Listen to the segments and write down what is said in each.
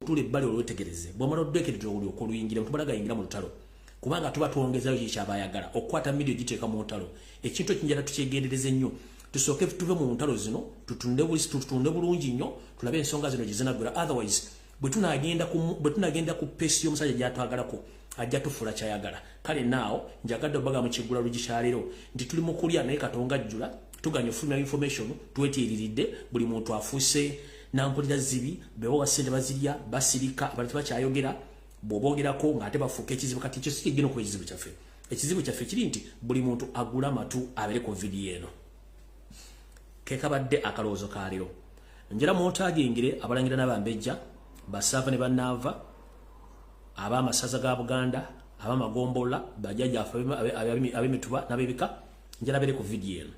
tule bali olwetegereze bomala odekerezo oli okoluyingira mtumalaga yingira mu lutalo kubanga tuba tuongezayo kyabayagala okwata video giteeka mu lutalo ekintu ekinjala tukyegendereze nnyo tusoke tuve mu ntalo zino tutunde bulungi nnyo tulabe ensonga zino gizinagura otherwise bwe tunagenda ku pesi y'omusajja gyatwagalako ajja tufula kyayagala kale naawo njagadde obaga mu kigula lugikyalero nti tuli mu kulya naye katonga jjula tuganya ofulumya information twetiiriridde buli muntu afuuse nampulira zibi bewowa ssente bazirya basirika abantu tebakyayogera bw'obogerako ng'ate bafuuka ekizibu kati ekyo si kigenda okuba ekizibu kyaffe kiri nti buli muntu agula matu abere ku vidiyo eno kekabadde akalowoozo ka leero njera mwotagingire abalangira n'abambejja basaava ne bannaava ab'amasaza ga Buganda ab'amagombola bajjajjaffe ab'emituba n'ab'ebika njera bere ku vidiyo eno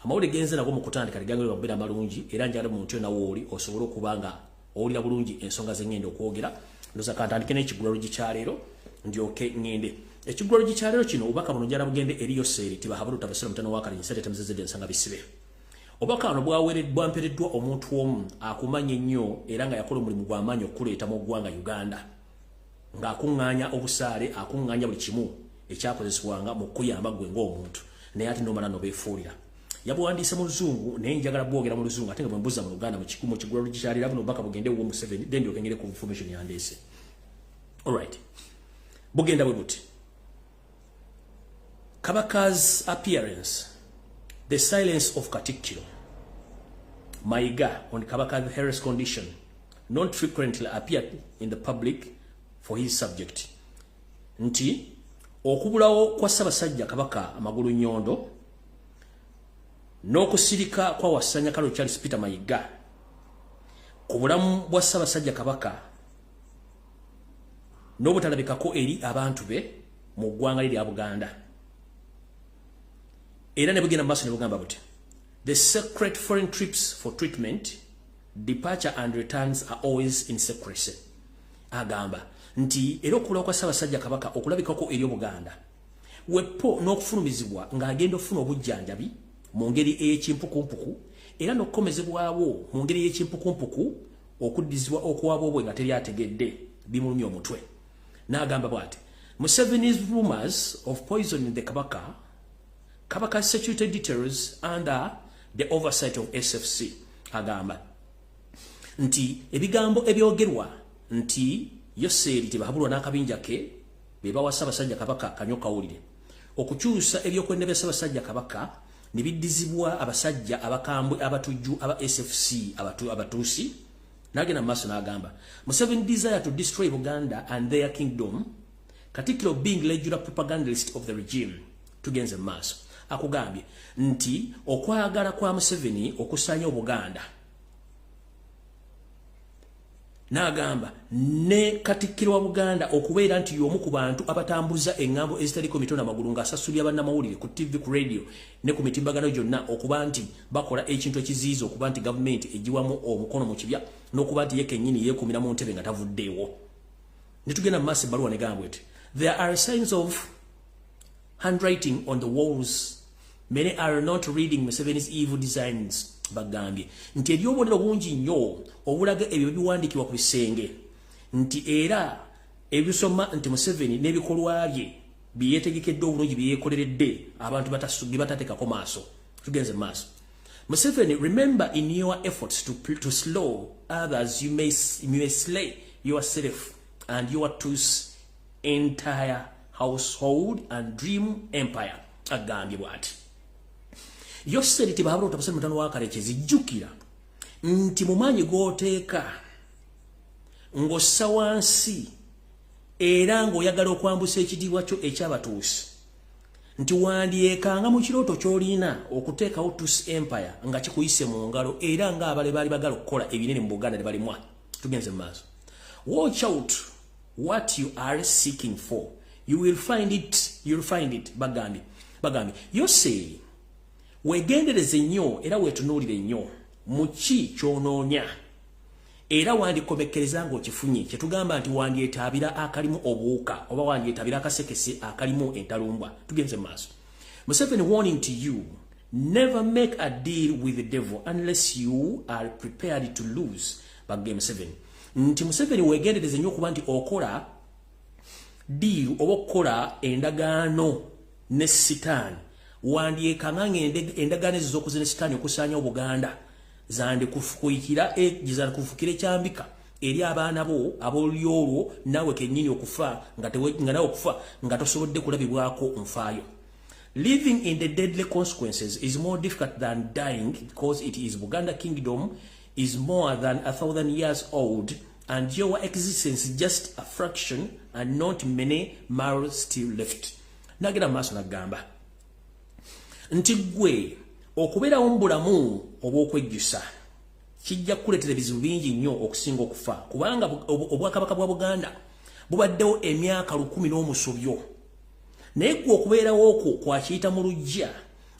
amawulire genze nago mu kutandika ligangire babeera amalungi era njala muntu yonna wooli osobola okuba nga owulira bulungi ensonga ze ngenda okwogera ndoza kantandike n'ekigulalo gikyaleero ndyoke ngende ekigulalo gikyaleero kino obubaka buno njala bugende eri Yoseeri tibahaburuta basira mutano wakali nsete temuzezedde ensanga bisibe obubaka buno bwampereddwa omuntu omu akumanya ennyo era nga yakola omulimu gw'amaanyi okuleeta mu ggwanga Uganda ng'akuŋŋaanya obusaale akuŋŋaanya buli kimu ekyakozesebwanga mu kuyamba gwe ng'omuntu naye ate nomala nobeefuulira yabuwandiise mu luzungu naye njagala bwogera mu luzungu ate nga bwe mbuza mu Luganda mu kigulalo gikyalira buno obubaka bugende wo Museveni then ndyoke ku information yandeese alright bugenda bwe buti Kabaka's appearance the silence of Katikkiro Mayiga on Kabaka's health condition not frequently appeared in the public for his subject nti okubulawo kwa Ssaabasajja Kabaka amagulu nnyondo n'okusirika kwa Wasanya Kalo Charles Peter Mayiga ku bulamu bwa Ssaabasajja Kabaka n'obutalabikako eri abantu be mu ggwanga lya Buganda era ne bugenda maaso ne bugamba buti the secret foreign trips for treatment departure and returns are always in secrecy agamba nti era okubulawo kwa Ssaabasajja Kabaka okulabikako eri Buganda wepo n'okufulumizibwa ng'agenda ofuna obujjanjabi mu ngeri ey'ekimpukumpuku era n'okukomezebwawo mu ngeri y'ekimpukumpuku okuddizibwa okuwaaba obwe nga teri ategedde bimulumya omutwe n'agamba bw'ati Museveni's rumors of poisoning the Kabaka security details under the oversight of SFC agamba nti ebigambo ebyogerwa nti Yoseeri tebahabulwa n'akabinja ke be bawa Ssaabasajja Kabaka kanyokawulire okukyusa ebyokwendebya Ssaabasajja Kabaka nibiddizibwa abasajja abakambwe abatujju aba SFC abatuusi nagenda maaso n'agamba Museveni desire to destroy Buganda and their kingdom Katikkiro being regular propagandist of the regime tugenze maaso akugambye nti okwagala kwa Museveni okusanya Obuganda n'agamba ne Katikkiro wa Buganda okubeera nti y'omu ku bantu abatambuza engambo ezitaliko mitono amagulu ng'asasulira bannamawulire ku TV ku radio ne ku mitimbagano gyonna okuba nti bakola ekintu ekiziyiza okuba nti gavumenti egiwamu omukono mu kibya n'okuba nti ye kennyini yeekuumira mu ntebe nga tavuddeewo ne tugenda mu maaso ebbaluwa ne gamba eti there are signs of handwriting on the walls many are not reading Museveni's evil designs bagambye nti ebyobonero bungi nnyo obulaga ebyo biwandiikibwa ku bisenge nti era ebisoma nti Museveni n'ebikolwa bye byeyetegekedde obulungi byeyekoleredde abantu batateekako maaso tugenze maaso Museveni remember in your efforts to slow others you may slay yourself and your two's entire household and dream empire agambye bw'ati Yoseeri tibahabula otabasana mutano wakarekezi jjukira nti mu maanyi g'oteeka ng'ossa wansi era ng'oyagala okwambusa ekitiibwa kyo eky'abatuusi nti wandyekanga mu kirooto ky'olina okuteekawo Tusi Empire nga kikuyise mu ngalo era ng'abale baali bagala okukola ebinene mu Buganda ne balimwa tugenze mu maaso watch out what you are seeking for you will find it bagambye Yoseeri wegendereze nnyo era wetunuulire nnyo mu ki ky'onoonya era wandikomekereza ng'okifunye kye tugamba nti wandyetaabira akalimu obuwuka oba wandyetaabira akasekese akalimu entalumbwa tugenze mu maaso Museveni warning to you never make a deal with the devil unless you are prepared to lose bagambye Museveni nti Museveni wegendereze nnyo okuba nti okola deal oba okukola endagaano ne Sitaani wandyekanganga endagaano ezo z'okuzina Sitaani okusaanya Obuganda zandi kufukuyikira gizana kufukira ekyambika eri abaana bo ab'oli olwo nawe kennyini okufa nga nawe okufa nga tosobodde kulabibwako nfaayo. Living in the deadly consequences is more difficult than dying because it is Buganda kingdom is more than 1,000 years old and your existence is just a fraction and not many miles still left. Nagera maaso nagamba nti gwe okubeerawo mu bulamu obw'okwejjusa kijja kukuleetera ebizibu bingi nnyo okusinga okufa kubanga obwakabaka bwa Buganda bubaddewo emyaka 10 n'omusobyo naye gwe okubeerawo okwo kwakiyita mu lujja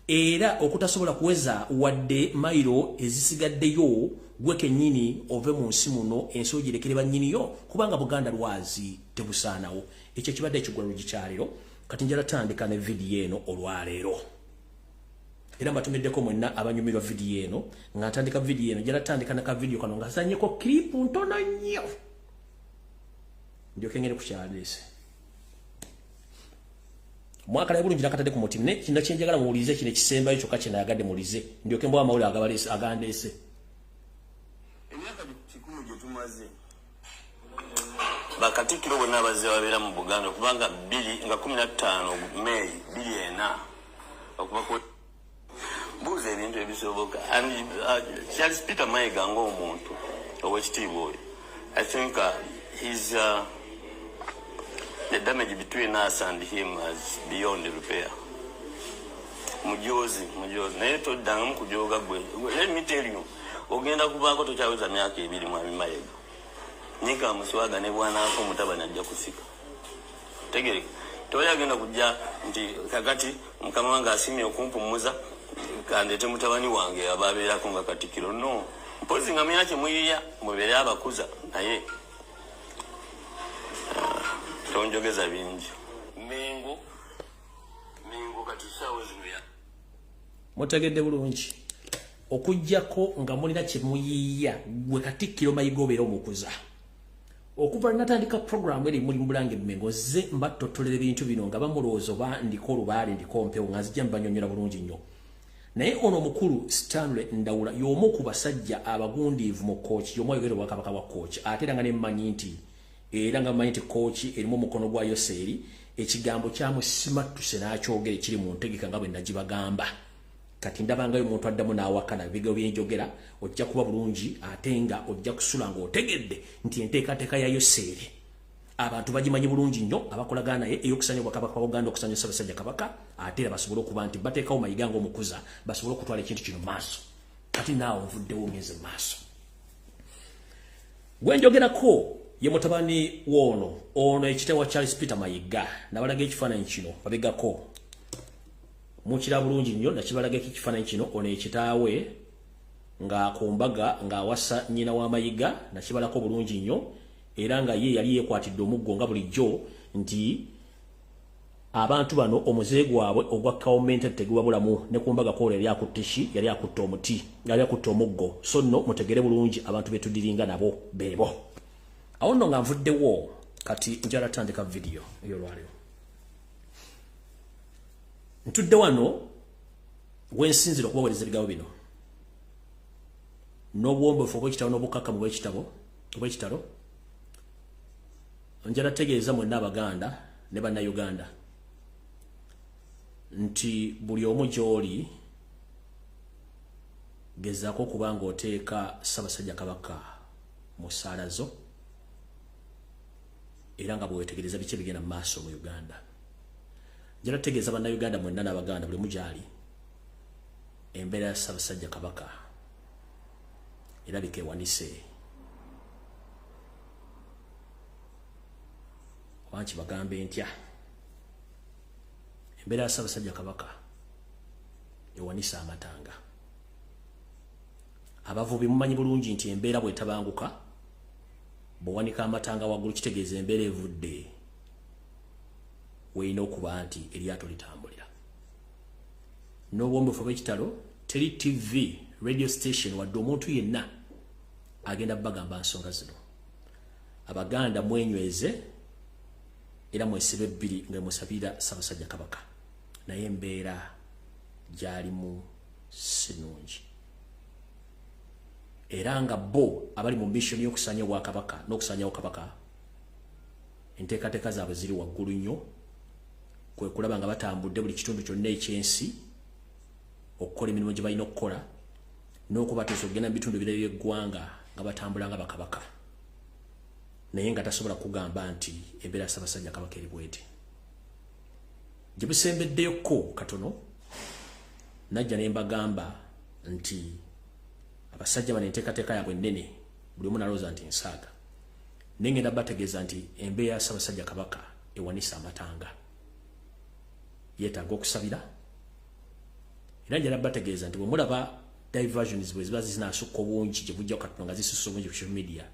era okutasobola kuweza wadde mayiro ezisigaddeyo gwe kennyini ove mu nsi muno ensi ogirekere bannyiniyo kubanga Buganda lwazi tebusaanawo. Ekyo kibadde ekigwalo gikyaliro kati njala tandika ne vidiyo eno olwaleero era mbatumiddeko mwenna abanyumirwa vidiyo eno nga ntandika vidiyo eno njala tandika naka vidiyo kano nga sanyeko klipu ntono nnyo ndyoke ngende kukyaleese mwaka la bulungi nakatade ku mutima ne kino kyenjagala muwulize kino kisembayo kyokka kye nayagadde mulize ndyoke mbwa amawulire agabalese agandeese. Emyaka 10 gye tumaze Bakatikiro bonna abazze babeera mu Buganda kubanga 2015 May 2004 okuva ku buuza ebintu ebisoboka and Charles Peter Mayiga ng'omuntu ow'ekitiibwa oyo I think he's the damage between us and him is beyond repair. Mujozi naye toddangamu kujooga gwe. Let me tell you, ogenda kubaako tokyaweza myaka 2 Mwami Mayiga. Nika muswaga ne bwanaako mutabani ajja kusika. Tegereka. Toyagenda kujja nti kakati mukama wange asimye okumpumuza kandete mutabani wange ababeerako nga Katikkiro. No. Mpozi nga myaki muyiya mubeere abakuza naye tonjogeza bingi. Mengo kati sawa zinuya. Mutegedde bulungi. Okujjako nga mulina kye muyiya gwe Katikkiro Mayiga obeera omukuza. Okuva natandika program eri muri Mbulange Mengo ze mbattotolera ebintu bino nga bamulowooza oba ndiko olubaale ndiko mpewo nga zijja mbanyonyola bulungi nnyo. Naye ono mukulu Stanley Ndawula y'omu ku basajja abagundiivu mu coach y'omu ayogera obwakabaka bwa coach ate era nga ne mmanyi nti era nga mmanyi nti coach erimu omukono gwa Yoseri ekigambo kyamusimattuse n'akyogera ekiri mu ntegeka nga bwe nagibagamba. Kati ndabangayo omuntu addamu n'awakana ebigambo byenjogera ojja kuba bulungi ate nga ojja kusula ng'otegedde nti enteekateeka ya Yoseri abantu bagimanyi bulungi nnyo abakolagana naye ey'okusanya obwakabaka bwa Buganda okusanya Ssaabasajja Kabaka ate era basobole okuba nti bateekawo Mayiga ng'omukuza basobole okutwala ekintu kino maaso. Kati naawe nvuddewo ngeze maaso. Gwe njogerako ye mutabani ono ekiteewa Charles Peter Mayiga nabalaga ekifaananyi kino babigako mukira bulungi nnyo nakibalaga ekifaananyi kino ono ekitaawe nga ku mbaga ng'awasa nnyina wa Mayiga nakibalako bulungi nnyo era nga ye yali yekwatidde omuggo nga bulijjo nti abantu bano omuze gwabwe ogwa gavumenti tegubabulamu ne ku mbaga kola yali akuttishi yali akutta omuti yali akutta omuggo so nno mutegere bulungi abantu betudiringa nabo bebo. Awo nno nga nvuddewo kati njala tandika video ey'olwaleero. Ntudde wano wensinzira okubaweereza ebigambo bino n'obuwombeefu obw'ekitabo n'obukakamu bw'ekitalo njala tegeeza mwenna Abaganda ne Bannayuganda nti buli omu gy'oli gezaako okuba ng'oteeka Ssaabasajja Kabaka mu ssaala zo era nga bwewetegereza biki ebigenda mu maaso mu Uganda. Njala tegeeza Bannayuganda mwenna n'Abaganda buli mugyali embeera ya Ssaabasajja Kabaka erabika ewanise wanki bagambe ntya embeera ya Ssaabasajja Kabaka ewanisa amatanga. Abavubi mumanyi bulungi nti embeera bw'etabanguka bw'owanika amatanga waggulu kitegeeza embeera evudde weeyina okuba nti eryato litambulira. N'obuwombeefu bw'ekitalo teri TV radio station wadde omuntu yenna agenda bagamba nsonga zino. abaganda mwenyweze era mwesibe bbiri nga musabira Ssaabasajja Kabaka naye embeera gyalimu sinungi era nga bo abali mu mission y'okusanya wa kabaka n'okusanyawo kabaka enteekateeka zaabwe ziri waggulu nnyo kwe kulaba nga batambudde buli kitundu kyonna ekyensi okukola emirimu gye balina okukola n'okubatuusa okugenda mu bitundu birala by'eggwanga nga batambula nga bakabaka naye nga tasobola kugamba nti embeera ya Ssaabasajja Kabaka eri bweti gye busembeddeyoko katono najja ne mbagamba nti abasajja bano enteekateeka yaabwe ennene buli omu nalowooza nti nsaaga naye ngenda bategeeza nti embeera ya Ssaabasajja Kabaka ewanisa amatanga yeetaaga okusabira era njala bategeeza nti bwe mulaba diversions bwe ziba zinaasukka obungi gye bujja katono nga zisussa obungi ku social media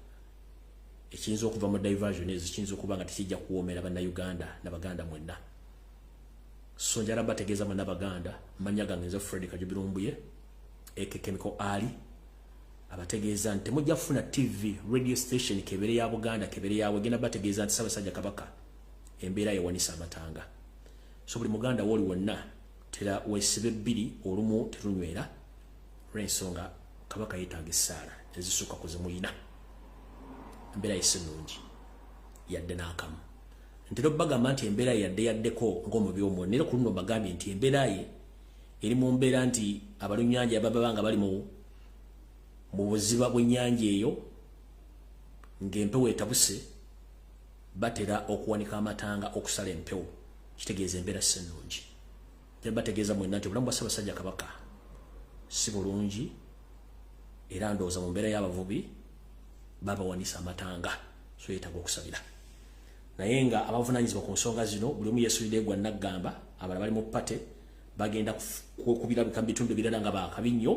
ekiyinza okuva mu diversion ezo kiyinza okuba nga tekijja kuwoomera bannayuganda n'abaganda mwenna so njala bategeeza mwenna baganda mannya gange nze Fred Kajubirumbuye Chemical Ali abategeeza nti temujja kufuna TV radio station kebere ya Buganda kebere yawe genda bategeeza nti Ssaabasajja Kabaka embeera yewanisa amatanga so buli muganda woli wonna tera wesibe bbiri olumu terunywera olw'ensonga Kabaka yeetaaga essaala ezisukka ku zemulina embeera yesinungi yadde n'akamu ntera bagamba nti embeera yaddeko ng'omubi omwo nera ku luno bagambye nti embeera ye eri mu mbeera nti abalunnyanja baba nga bali mu buziba bw'ennyanja eyo ng'empewo etabuse batera okuwanika amatanga okusala empewo kitegeeza embeera sinungi tera bategeeza mwenna nti obulamu bwa Ssaabasajja Kabaka si bulungi era ndowooza mu mbeera y'abavubi babawanisa amatanga so yeetaaga okusabira naye nga abavunaanyizibwa ku nsonga zino buli omu yeesulidde gwa naggamba abalala bali mu pate bagenda kubirabika mu bitundu birala nga bakabi nnyo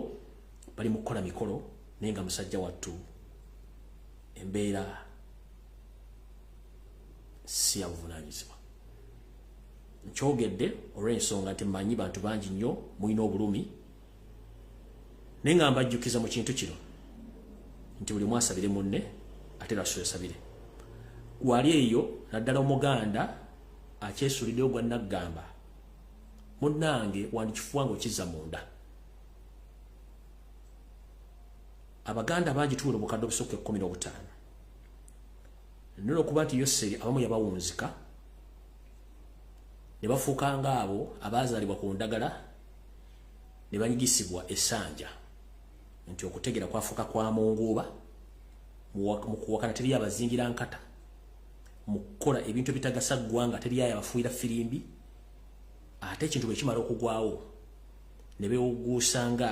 bali mu kukola mikolo naye nga musajja wattu embeera si ya buvunaanyizibwa nkyogedde olw'ensonga nti mmanyi bantu bangi nnyo mulina obulumi naye nga mbajjukiza mu kintu kino nti buli mwasabire munne ate lwasabire wali eyo naddala omuganda akyesuulidde ogwa naggamba munnange wandikifuwa ng'okizza munda abaganda bangi tuwula obukadde obusooka 15 nolwo okuba nti Yoseri abamu yabawunzika ne bafuuka ng'abo abaazaalibwa ku ndagala ne banyigisibwa essanja nti okutegera kwafuuka kwa munguuba mu kuwakana teri abazingira nkata mu kukola ebintu bitagasa ggwanga teri abafuuyira firimbi ate ekintu bwe kimala okugwawo ne beewuguusa nga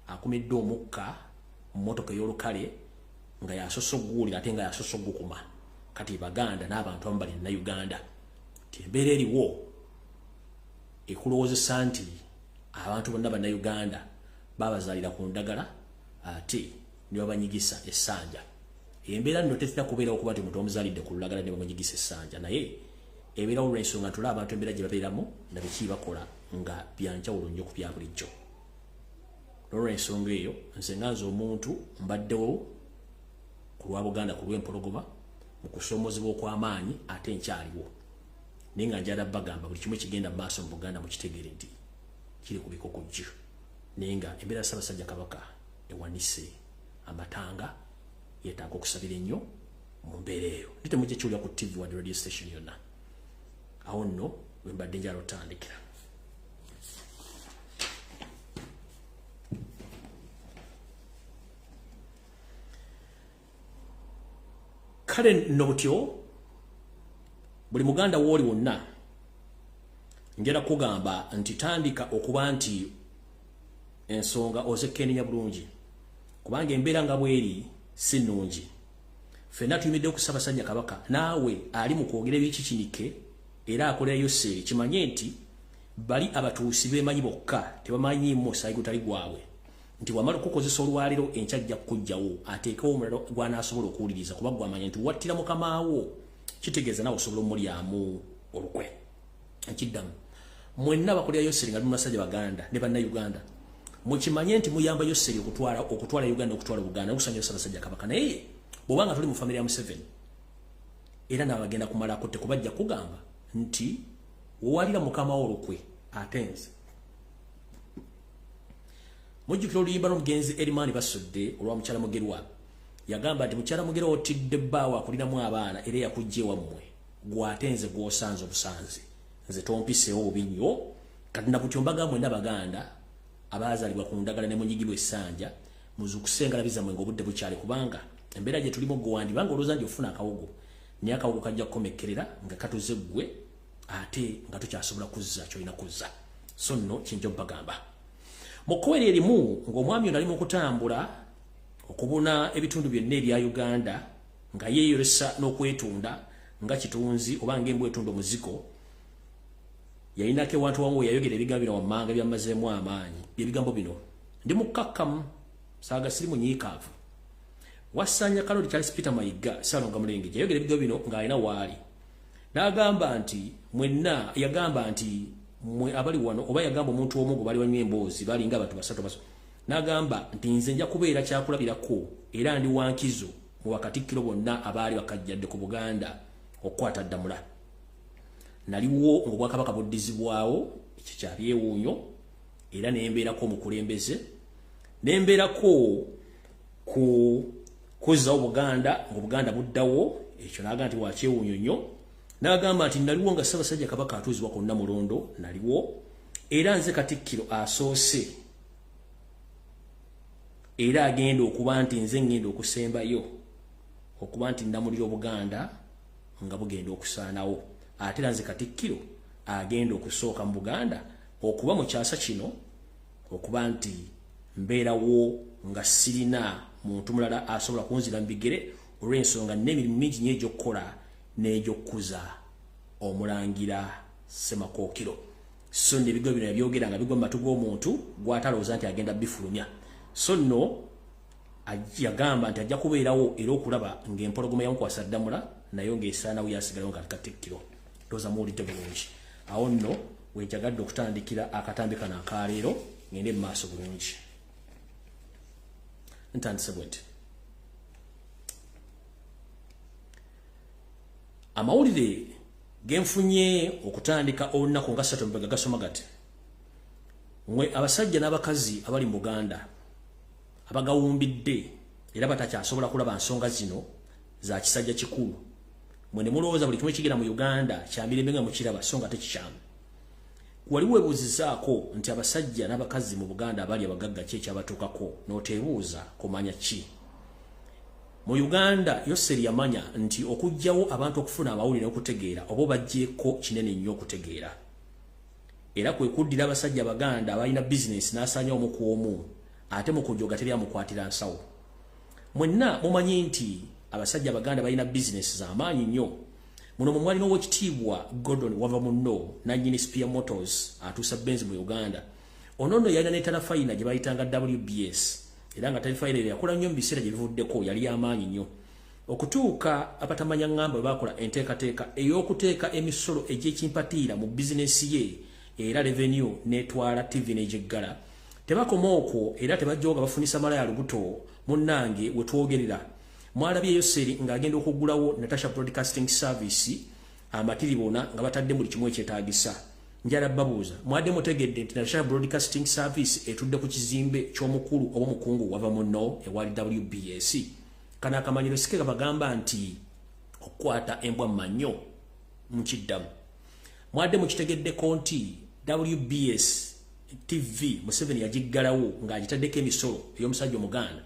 akumiddwa omukka mu mmotoka ey'olukale nga yasosa okuguwulira ate nga yasosa okugukuma kati baganda n'abantu abamu bali Uganda nti embeera eriwo ekulowoozesa nti abantu bonna bannayuganda babazaalira ku ndagala ate ne babanyigisa essanja embeera nno tetera kubeerawo okuba nti omuntu omuzaalidde ku lulagala ne bamanyigisa essanja naye ebeerawo olw'ensonga ntula abantu embeera gye babeeramu na biki bakola nga byanjawulo nnyo ku bya bulijjo n'olw'ensonga eyo nze nga nze omuntu mbaddewo ku lwa Buganda ku lw'empologoma mu kusoomozebwa okw'amaanyi ate nkyaliwo naye nga njala bagamba buli kimu ekigenda mu maaso mu Buganda mukitegeere nti kiri ku bikokojjo naye nga embeera ya Ssaabasajja Kabaka ewanise amatanga yeetaaga okusabira ennyo mu mbeera eyo ndi temujja kiwulira ku TV wadde radio station yonna awo nno we mbadde njala otandikira kale nno butyo buli muganda wooli wonna njala kugamba nti tandika okuba nti ensonga ozekenenya bulungi kubanga embeera nga bweri si nnungi ffenna tuyimiddeko ku Ssaabasajja Kabaka naawe ali mu kwogera ebyekikinike era akolera Yoseri kimanye nti bali abatuusi beemanyi bokka tebamanyiimu omusaayi gutali gwabwe nti wamala okukozesa olwaliro enkyajja kujjawo ateekewo omulala gw'anaasobola okuwuliriza kuba gwamanya nti wattira mukamaawo kitegeeza nawe osobola omulyamu olukwe ekiddamu mwenna bakolera Yoseri nga basajja baganda ne bannayuganda mukimanye nti muyamba Yoseri okutwala Uganda okutwala Buganda okusanyusa Ssaabasajja Kabaka naye bw'obanga tuli mu family ya Museveni era n'abagenda kumalako tekubajja kugamba nti wowalira mukama olukwe atenze. Mujjukira oluyimba n'omugenzi Erimani Basudde olwa mukyala Mugerwa yagamba nti mukyala Mugerwa otidde bbaawo akulinamu abaana era yakujja ewammwe gwatenze gw'osanze obusanze nze tompiseewo obubi nnyo kati nakutyo mbagambwe n'Abaganda abaazaalibwa ku ndagala ne munyigirwa essanja muzukusenga labizammwe ng'obudde bukyali kubanga embeera gye tulimu gwandibanga olowooza nti ofuna akawogo naye akawogo kajja kukomekerera nga katuze ggwe ate nga tukyasobola kuzza kyolina kuzza so nno kinjo mpagamba mu kkubo erimu ng'omwami ono ali mu kutambula okubuna ebitundu byonna ebya Uganda nga yeeyolesa n'okwetunda nga kitunzi oba ng'embwa etunda omuziko yayinako ewantu wamu yayogera ebigambo bino wammanga byammazeemu amaanyi byebigambo bino ndi mukkakkamu saaga siri munyiikaavu Wasanya Kaloli Charles Peter Mayiga Salonga Mulenge yayogera ebigambo bino ng'alina waali n'agamba nti mwenna yagamba nti mwe abali wano oba yagamba omuntu omu gwe bali banywa emboozi balinga abantu basatu baso n'agamba nti nze nja kubeera kyakulabirako era ndi wankizo mu bakatikkiro bonna abaali bakajjadde ku Buganda okukwata Ddamula naliwo ng'Obwakabaka buddizibwawo ekyo kyali ewuunyo era nembeerako omukulembeze nembeerako ku kuzzawo Buganda ng'Obuganda buddawo ekyo n'agamba nti wakyewuunyo nnyo n'agamba nti naliwo nga Ssaabasajja Kabaka atuuzibwa ku Namulondo naliwo era nze Katikkiro asoose era agenda okuba nti nze ngenda okusembayo okuba nti ndamulira Obuganda nga bugenda okusaanawo ate era nze Katikkiro agenda okusooka mu Buganda okuba mu kyasa kino okuba nti mbeerawo nga sirina muntu mulala asobola kunzira mu bigere olw'ensonga n'emirimu mingi nnyo egy'okukola n'egy'okkuza Omulangira Ssemakookiro so n'ebigambo bino yabyogera nga bigwa mu matu g'omuntu gw'atalowooza nti agenda bifulumya so nno yagamba nti ajja kubeerawo era okulaba ng'empologoma yamukwasa Ddamula naye ng'esaanawo yasigalawo nga Katikkiro ndowooza muwulidde bulungi awo nno wenjagadde okutandikira akatambi kano akaleero ngende mu maaso bulungi ntandise bwenti amawulire genfunye okutandika olunaku nga 3 mbega gasoma gati mwe abasajja n'abakazi abali mu Buganda abagawumbidde era batakyasobola kulaba nsonga zino za kisajja kikulu mwe ne mulowooza buli kimu ekigenda mu Uganda kya mirembe nga mukiraba so nga tekikyamu waliwo ebuuzizaako nti abasajja n'abakazi mu Buganda abali abagagga ki ekyabatuukako n'oteebuuza kumanya ki mu Uganda Yoseri yamanya nti okugjawo abantu okufuna amawulire n'okutegeera oba bajjeeko kinene nnyo okutegeera era kwe kuddira abasajja Abaganda abalina bizinesi n'asaanya omu ku omu ate mu kujoga teri amukwatira nsawo mwenna mumanyi nti abasajja Abaganda balina bizinesi z'amaanyi nnyo muno mu mwali n'owekitiibwa Gordon wava munno nannyini Spear Motors atuusa Benz mu Uganda ono nno yalina n'etalafayina gye bayitanga WBS era nga talafayina eyo yakola nnyo mu biseera gye bivuddeko yali y'amaanyi nnyo okutuuka abatamanya ngamba bwe bakola enteekateeka ey'okuteeka emisolo egy'ekimpatiira mu bizinesi ye era revenue n'etwala TV n'egyeggala tebakoma okwo era tebajjoga bafunisa malaya lubuto munnange we twogerera mwalabye Yoseri ng'agenda okuggulawo Natasha Broadcasting Service amatiri bona nga batadde buli kimu ekyetaagisa njala babuuza mwadde mutegedde nti Natasha Broadcasting Service etudde ku kizimbe ky'omukulu oba omukungu wava munno ewali WBS kana akamanyiro sikeka bagamba nti okukwata embwa mannyo mukiddamu mwadde mukitegeddeko nti WBS TV Museveni yagiggalawo ng'agitaddeko emisolo ey'omusajja Omuganda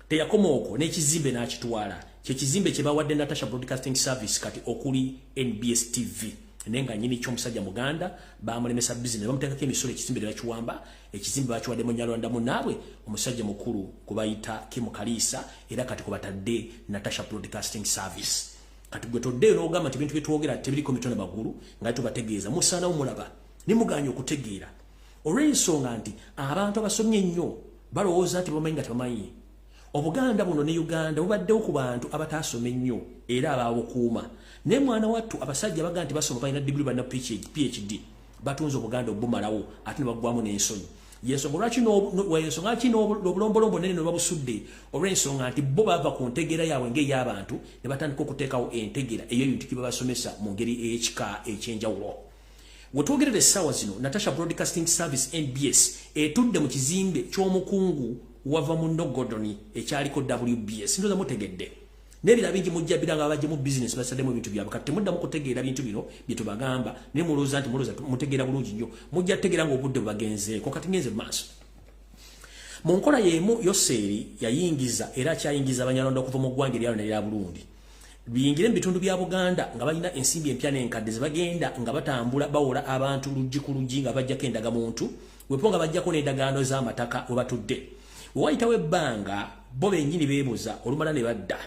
teyakoma okwo n'ekizimbe n'akitwala kyekizimbe kye bawadde Natasha Broadcasting Service kati okuli NBS TV naye nga nnyini ky'omusajja Muganda bamulemesa bizinesi bamuteekako emisolo ekizimbe tebakiwamba ekizimbe bakiwadde Munyalwanda munnaabwe omusajja mukulu kubayita Kim Kaliisa era kati kubatadde Natasha Broadcasting Service kati gwe toddeyo n'ogamba nti bintu bye twogera tebiriko mitono magulu nga tubategeeza musaanawo mulaba nimuganya okutegeera olw'ensonga nti abantu abasomye ennyo balowooza nti bamanyi nga tebamanyi Obuganda buno ne Uganda bubaddewo ku bantu abataasoma ennyo era abaabukuuma naye mwana wattu abasajja baga nti basoma balina diguli balina PhD batunze Obuganda obumalawo ate ne baggwamu n'ensonyi yensonga lwaki n'obulombolombo nene nobabusudde olw'ensonga nti bo bava ku ntegera yaabwe ng'ey'abantu ne batandika okuteekawo entegera ey'ebintu kye babasomesa mu ngeri ey'ekika eky'enjawulo. Wetwogerera essaawa zino Natasha Broadcasting Service NBS etudde mu kizimbe ky'omukungu wava mu Nogodoni ekyaliko WBS ndoza mutegedde n'ebira bingi mujja biranga abajje mu business basaddemu ebintu byabwe kati muddamu kutegeera bintu bino bye tubagamba ne mulooza nti mulooza mutegeera bulungi nnyo mujja tegeera ng'obudde bubagenzeeko kati ngenze maaso. Mu nkola y'emu Yoseeri yayingiza era akyayingiza Abanyarwanda okuva mu ggwanga eryalo n'erya Burundi biyingire mu bitundu bya Buganda nga balina ensimbi empya n'enkadde ze bagenda nga batambula bawola abantu luggi ku luggi nga bajjako endagamuntu wepo nga bajjako n'endagaano z'amataka we batudde. Bwe wayitawo ebbanga bo bennyini beebuza olumala ne badda.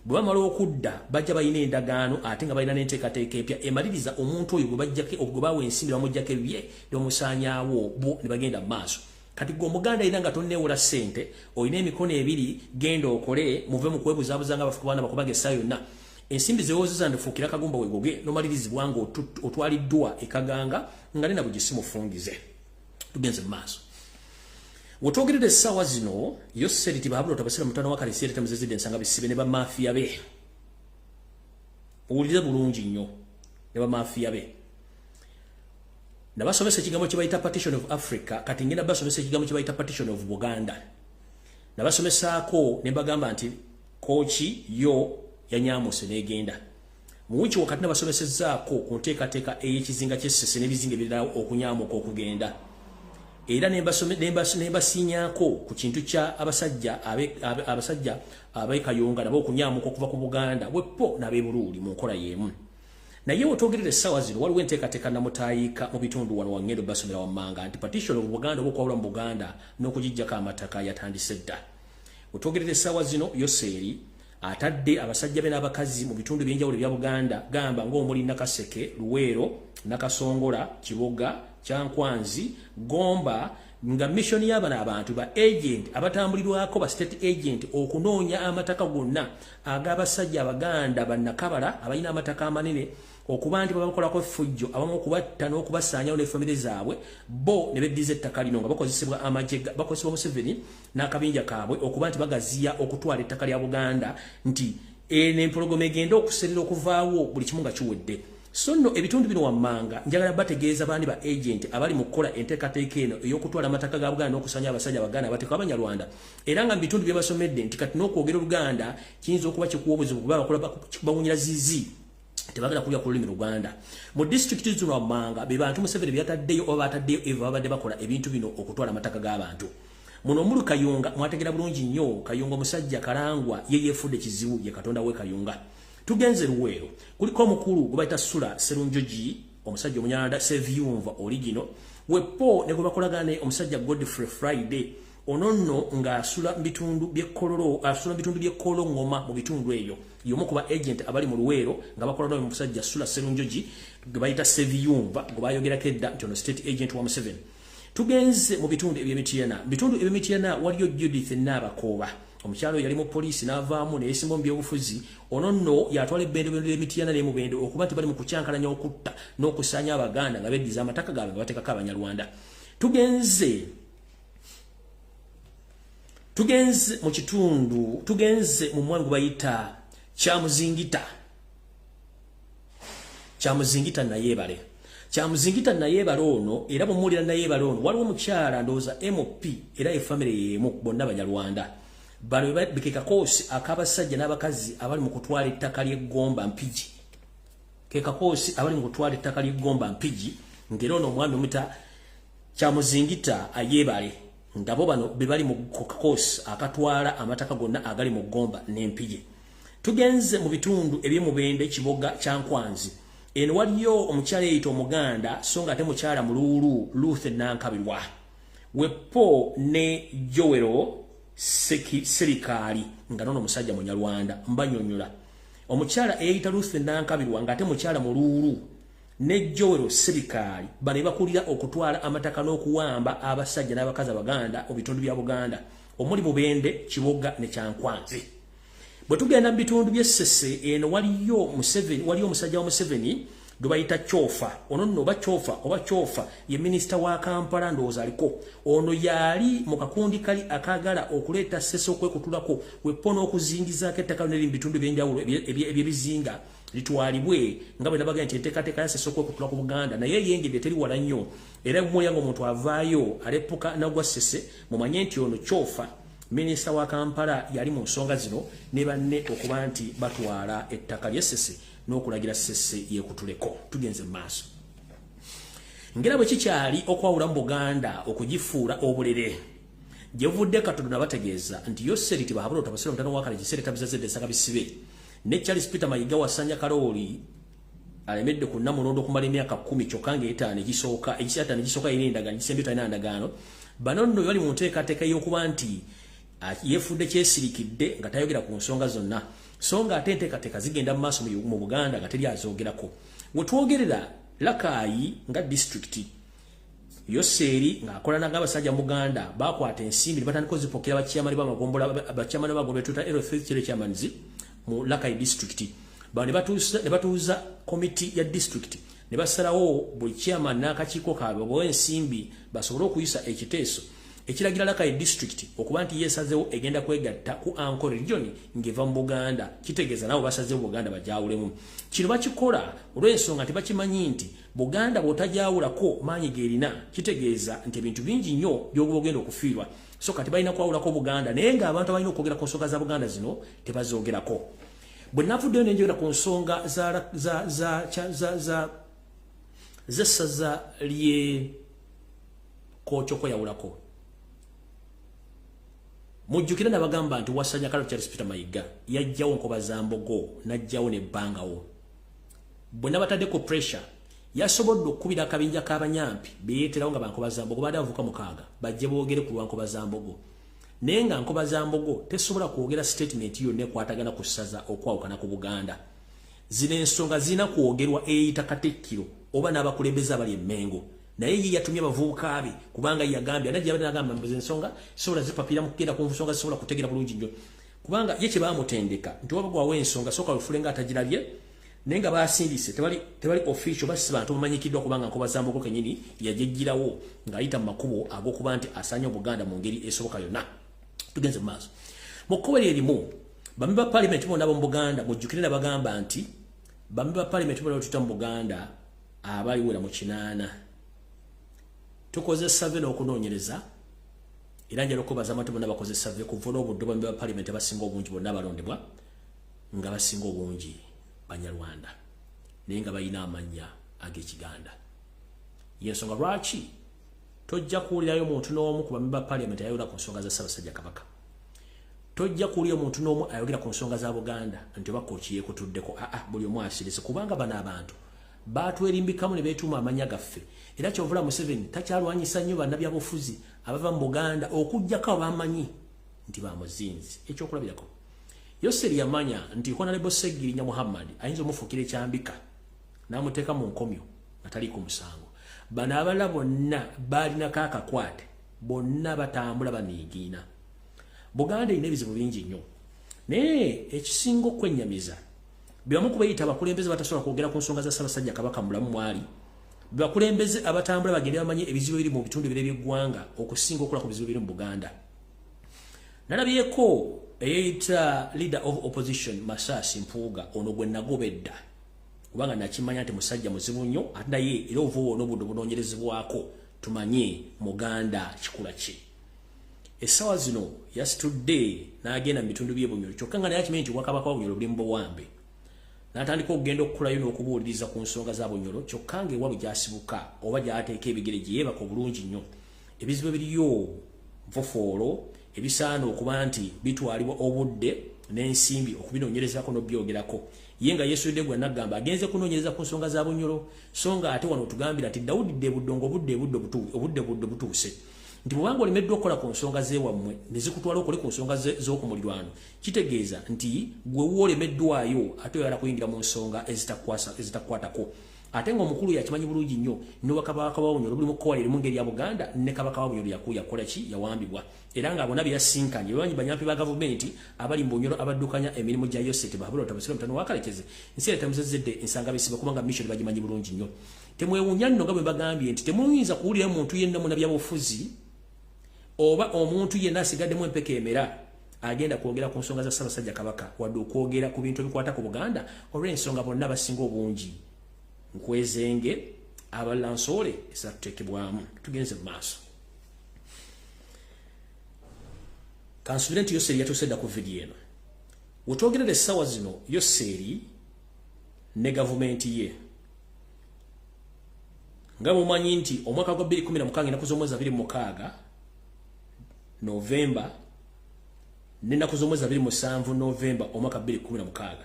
Bwe bamala okudda bajja balina endagaano ate nga balina n'enteekateeka empya emaliriza omuntu oyo gwe bawa ensimbi bamuggyako ebye ne bamusaanyaawo bo ne bagenda mu maaso. Kati gwe Omuganda era nga tonneewola ssente olina emikono ebiri genda okole muve mu kwebuzaabuza nga abaana bakubaga essaawa yonna. Ensimbi zewoozeza ndifuukira kagumba wegoge n'omalirizibwa nga otwaliddwa ekaganga nga nena bugisimufungize. Tugenze mu maaso. Wetwogerera essaawa zino Yoseeri Tibabula otabasira mutwana wa Kalisiya Temuzezidde ensanga bisibe ne bamafiya be. Owulirize bulungi nnyo ne bamafiya be. Nabasomesa ekigambo kye bayita Partition of Africa kati ngenda basomesa ekigambo kye bayita Partition of Buganda. Nabasomesaako ne bagamba nti kooki yo yanyaamuse n'egenda. Mu wiki wakati nabasomesezzaako ku nteekateeka ey'ekizinga ky'essese n'ebizinga ebirala okunyaamuka okugenda. Era nembasiinyaako ku kintu kya abasajja ab'e Kayunga nabo okunyaamuka okuva ku Buganda bwepo n'ab'e Buluuli mu nkola y'emu. Naye wetwogerera essaawa zino waliwo enteekateeka namutayiika mu bitundu wano wangendo basomera wammanga nti Partition of Buganda oba okwawula mu Buganda n'okugijjako amataka yatandise dda. Wetwogerera essaawa zino Yoseeri atadde abasajja be n'abakazi mu bitundu by'enjawulo ebya Buganda gamba ng'omuli Nakaseke, Luweero, Nakasongola, Kiboga, Kyankwanzi, Gomba nga mission y'abana abantu ba agent abatambulirwako ba state agent okunoonya amataka gonna ag'abasajja Abaganda bannakabala abalina amataka amanene okuba nti babakolako effujjo abamu okubatta n'okubasaanyawo ne famire zaabwe bo ne beddiza ettaka lino nga bakozesebwa amajega bakozesebwa Museveni n'akabinja kaabwe okuba nti bagaziya okutwala ettaka lya Buganda nti n'empologoma egenda okuserera okuvaawo buli kimu nga kiwedde. So no ebitundu bino wammanga njagala bategeeza bandi ba agent abali mu kukola enteekateeka eno ey'okutwala amataka ga Buganda n'okusanya abasajja Abaganda abateeka Abanyarwanda era nga mu bitundu bye basomedde nti kati n'okwogera Oluganda kiyinza okuba kikuwobuzibu kuba bawunyira zizi tebagala kulya ku lulimi Luganda. Mu disitulikiti zino wammanga be bantu Museveni byataddeyo oba bataddeyo eva babadde bakola ebintu bino okutwala amataka g'abantu. Muno omulu Kayunga mwategera bulungi nnyo Kayunga omusajja Kalangwa ye yeefudde kizibu ye Katonda we Kayunga. Tugenze Luweero kuliko omukulu gwe bayita Sula Serunjoji omusajja Omunyarwanda Sevyumva original wepo ne gwe bakolagane omusajja Godfrey Friday onono nga asula bitundu by'ekkololo ngoma mu bitundu ebyo yomu kuba agent abali mu Luweero nga bakola nawe omusajja Sula Serunjoji gwe bayita Sevyumva gwe bayogerako edda nti ono state agent wa Museveni. Tugenze mu bitundu eby'Emityana waliyo Judith Nabakooba omukyalo yali mu poliisi n'avaamu n'eyesimba mu byobufuzi onono yatwala ebbendebendo ly'Emityana n'emubende okuba nti bali mu kucyankalanya okutta n'okusaanya Abaganda nga beddiza amataka gaabwe nga bateekako Abanyarwanda. Tugenze mu kitundu tugenze mu mwangu bayita Kyamuzingita Nayeebale ono era bw'omuwulira Nayeebale ono waliwo omukyala ndowooza MP era efamire y'emu bonna Banyarwanda. Bano bikekakoosi ak'abasajja n'abakazi abali mu kutwala ettaka ly'Eggomba Mpigi. Kekakoosi abali mu kutwala ettaka ly'Eggomba Mpigi ng'era ono omwami omuta Kyamuzingita Ayeebale nga bo bano be bali mu kakoosi akatwala amataka gonna agali mu Ggomba n'Empigi. Tugenze mu bitundu eby'Emubende, Kiboga, Kyankwanzi. Eno waliyo omukyala eyita Omuganda so nga ate mukyala Muluulu Ruth Nankabirwa. Wepo ne Joero Serikali nga nono musajja Munyarwanda mbanyonyola. Omukyala eyita Ruth Nankabirwa nga ate mukyala Muluulu ne Joero Serikali bali bakulira okutwala amataka n'okuwamba abasajja n'abakazi Abaganda mu bitundu bya Buganda omuli Mubende, Kiboga ne Kyankwanzi. Bwe tugenda mu bitundu by'Essese eno waliyo omusajja wa Museveni Dubayita Chofa ono nno oba Chofa ye minister wa Kampala ndowooza aliko ono yali mu kakundi kali akagala okuleeta Ssese okwekutulako wepono okuzingizaako ettaka n'eri mu bitundu by'enjawulo ebyebizinga litwalibwe nga bwe nabaga nti enteekateeka ya Ssese okwekutula ku Buganda naye yengedde teri wala nnyo era mulyango omuntu avaayo aleppuka nagwa Ssese mumanye nti ono Chofa Minister wa Kampala yali mu nsonga zino ne banne okuba nti batwala ettaka lya Ssese n'okulagira Ssese yekutuleko tugenze mu maaso ngera bwe kikyali okwawula mu Buganda okugifuula obulere gyevudde Katonda nabategeeza nti Yoseri tibahabula otabasira mutano wakale gisere tabizazedde esaka bisibe ne Charles Peter Mayiga wasanya Kaloli alemedde ku Namulondo okumala emyaka 10 kyokka ng'etaano egisooka ekisataano egisooka ine endagaano egisembe talina ndagaano bano nno yali mu nteekateeka y'okuba nti yefudde kyesirikidde nga tayogera ku nsonga zonna so nga ate enteekateeka zigenda mu maaso mu Buganda nga teri azoogerako wetwogerera Lakayi nga district Yoseri ng'akola n'abasajja mu Buganda bakwata ensimbi batandika ozipokera bakiyamani b'amagombola bakiyamani b'amagombola tuta LFH chairmans mu Lakayi district bano ne batuuza komiti ya district ne basalawo buli chairman n'akakiiko kaabwe bo ensimbi basobole okuyisa ekiteeso ekiragira Lakayi district okuba nti yeesazeewo egenda kwegatta ku Ankole region ng'eva mu Buganda kitegeeza nabo basazeewo Buganda bajawulemu kino bakikola olw'ensonga tebakimanyi nti Buganda bw'otajawulako maanyi gerina kitegeeza nti ebintu bingi nnyo by'ogenda okufiirwa so kati balina kwawulako Buganda naye ng'abantu abalina okwogera ku nsonga za Buganda zino tebazoogerako bwe navuddeyo ne njogera ku nsonga z'essaza lye Kookyoko yawulako mujjukira nabagamba nti wasanya Kaloli Charles Peter Mayiga yajjawo Nkoba za Mbogo najjawo nebbangawo bwe nabataddeko pressure yasobodde okubira akabinja k'abanyampi beyeeterawo nga bankoba za Mbogo baada avuka mukaaga bajje boogere ku lwankoba za Mbogo naye nga Nkoba za Mbogo tesobola kwogera statement yonna ekwatagana ku ssaza okwawukana ku Buganda zino ensonga zirina kwogerwa eyita Katikkiro oba n'abakulembeze abali emmengo naye ye yatumye abavubuka be kubanga yagambye anajja nagamba mbuze ensonga sobola zipapira mu kugenda ku nsonga sobola kutegera bulungi nnyo kubanga ye kye baamutendeka nti wabagwawo ensonga soka lufulenga atagirabye naye nga baasindise tebali official basi bantu bamanyikiddwa kubanga Nkoba za Mbogo kenyini yajejjirawo ng'ayita mu makubo ag'okuba nti asanya Buganda mu ngeri esoboka yonna tugenze mu maaso mu kkubo erimu bambi ba parliament bonna ab'omu Buganda mujjukire nabagamba nti bambi ba parliament bonna tuta mu Buganda abaliwera mu 8 tukoze survey n'okunoonyereza era njala okubaza abantu bonna bakoze survey kuva n'obudde bambi ba parliament abasinga obungi bonna abalondebwa nga basinga obungi Banyarwanda naye nga balina amannya ag'Ekiganda y'ensonga lwaki tojja kuwulirayo omuntu n'omu ku bambi ba parliament ayogera ku nsonga za Ssaabasajja Kabaka tojja kuwulira omuntu n'omu ayogera ku nsonga za Buganda nti oba Kooki yeekutuddeko buli omu asirise kubanga bano abantu batwerimbikamu ne beetuuma amannya gaffe era kyovula Museveni takyalwanyisa nnyo bannabyabufuzi abava mu Buganda okuggyako abamanyi nti bamuzinzi ekyokulabirako Yoseri yamanya nti Honorable Segirinya Muhammad ayinza omufuukira ekyambika n'amuteeka mu nkomyo nga tali ku musango bano abalala bonna baalinako akakwate bonna batambula baniigiina Buganda erina ebizibu bingi nnyo naye ekisinga okwennyamiza bibamu kubayita abakulembeze batasobola kwogera ku nsonga za Ssaabasajja Kabaka mulamu mwali bakulembeze abatambula bagende bamanye ebizibu ebiri mu bitundu ebirala by'eggwanga okusinga okola ku bizibu ebiri mu Buganda nalabyeko eyita leader of opposition Masasi Mpuuga ono gwe nagobedda kubanga nakimanya nti musajja muzibu nnyo ate naye era ovuba n'obudde bunoonyerezebwako tumanye Muganda kikula ki essaawa zino yasitudde n'agenda mu bitundu by'e kyokka nga naye akimanyi nti Obwakabaka wa Bunyoro buli mu Buwambe n'atandika okugenda okukulayo n'okubuuliriza ku nsonga za Bunyoro kyokka ng'ewaabwe gy'asibuka oba gy'ateeka ebigere gye yeebaka obulungi nnyo ebizibu ebiriyo nfofoolo ebisaana okuba nti bitwalibwa obudde n'ensimbi okubinoonyerezako n'obyogerako ye nga yeesudde gwe nagamba agenze kunoonyereza ku nsonga za Bunyoro so nga ate wano otugambira nti dawudidde buddongo obudde butuuse nti bwobanga olimeddwa okukola ku nsonga z'ewammwe ne zikutwala okole ku nsonga z'okumulirwano kitegeeza nti gwe woolemeddwayo ate oyagala kuyingira mu nsonga ezitakwatako ate ng'omukulu yakimanyi bulungi nnyo ne bakabaka bawunyolo buli mukoolere mu ngeri ya Buganda ne kabaka wawunyolo yakola ki yawambibwa era nga bonna byasinkanye banyi banyampi ba gavumenti abali mu bunyolo abaddukanya emirimu gya Yosete babula otabasira mutano wakalekeze nsi leta muzezedde ensanga bisiba kubanga mission bagimanyi bulungi nnyo temwewunya nno nga bwe bagambye nti temuyinza kuwulira muntu yenna mu nabyabufuzi oba omuntu yenna asigaddemu empeka emera agenda kwogera ku nsonga za Ssaabasajja Kabaka wadde okwogera ku bintu ebikwata ku Buganda olw'ensonga bonna basinga obungi nkwezenge abalansole esatutekebwamu tugenze mu maaso kansubire nti Yoseri yatuusedda ku vidiyo eno wetwogerera essaawa zino Yoseri ne gavumenti ye nga mumanyi nti omwaka gwa 2016 ennaku z'omwezi 26 Novemba n'ennaku z'omwezi 27 Novemba omwaka 2016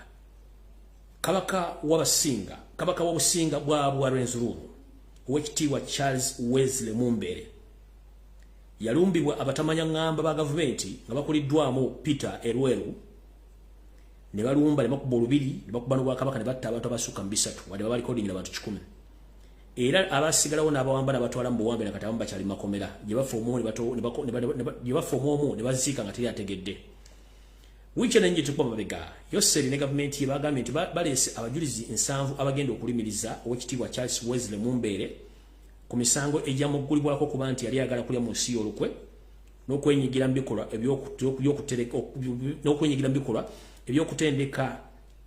kabaka w'obusinga bwa Rwenzururu Oweekitiibwa Charles Wesley Mumbere yalumbibwa abatamanya ngamba ba gavumenti nga bakuliddwamu Peter Erweru ne balumba ne bakuba olubiri ne bakuba n'obwakabaka ne batta abantu abasukka mu 3 wadde baba recording abantu 100 era abasigalawo n'abawamba n'abatwala mu buwambe nakati abamu bakyali makomera gye bafa omu ne bazisiika nga teri ategedde wiiki eno njitukuba mabega Yoseri ne gavumenti ye bagambye nti baleese abajulizi 7 abagenda okulimiriza Oweekitiibwa Charles Wesley Mumbere ku misango ejja muggulibwako kuba nti yali ayagala kulya mu nsi y'olukwe n'okwenyigira mu bikolwa ebyokutendeka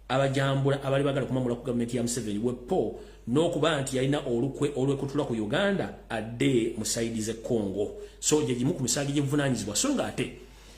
abajambula abali bagala kumamula ku gavumenti ya Museveni wepo n'okuba nti yalina olukwe olwekutula ku Uganda adde mu saidi ze Congo so gye gimu ku misango gy'ebuvunaanyizibwa so nga ate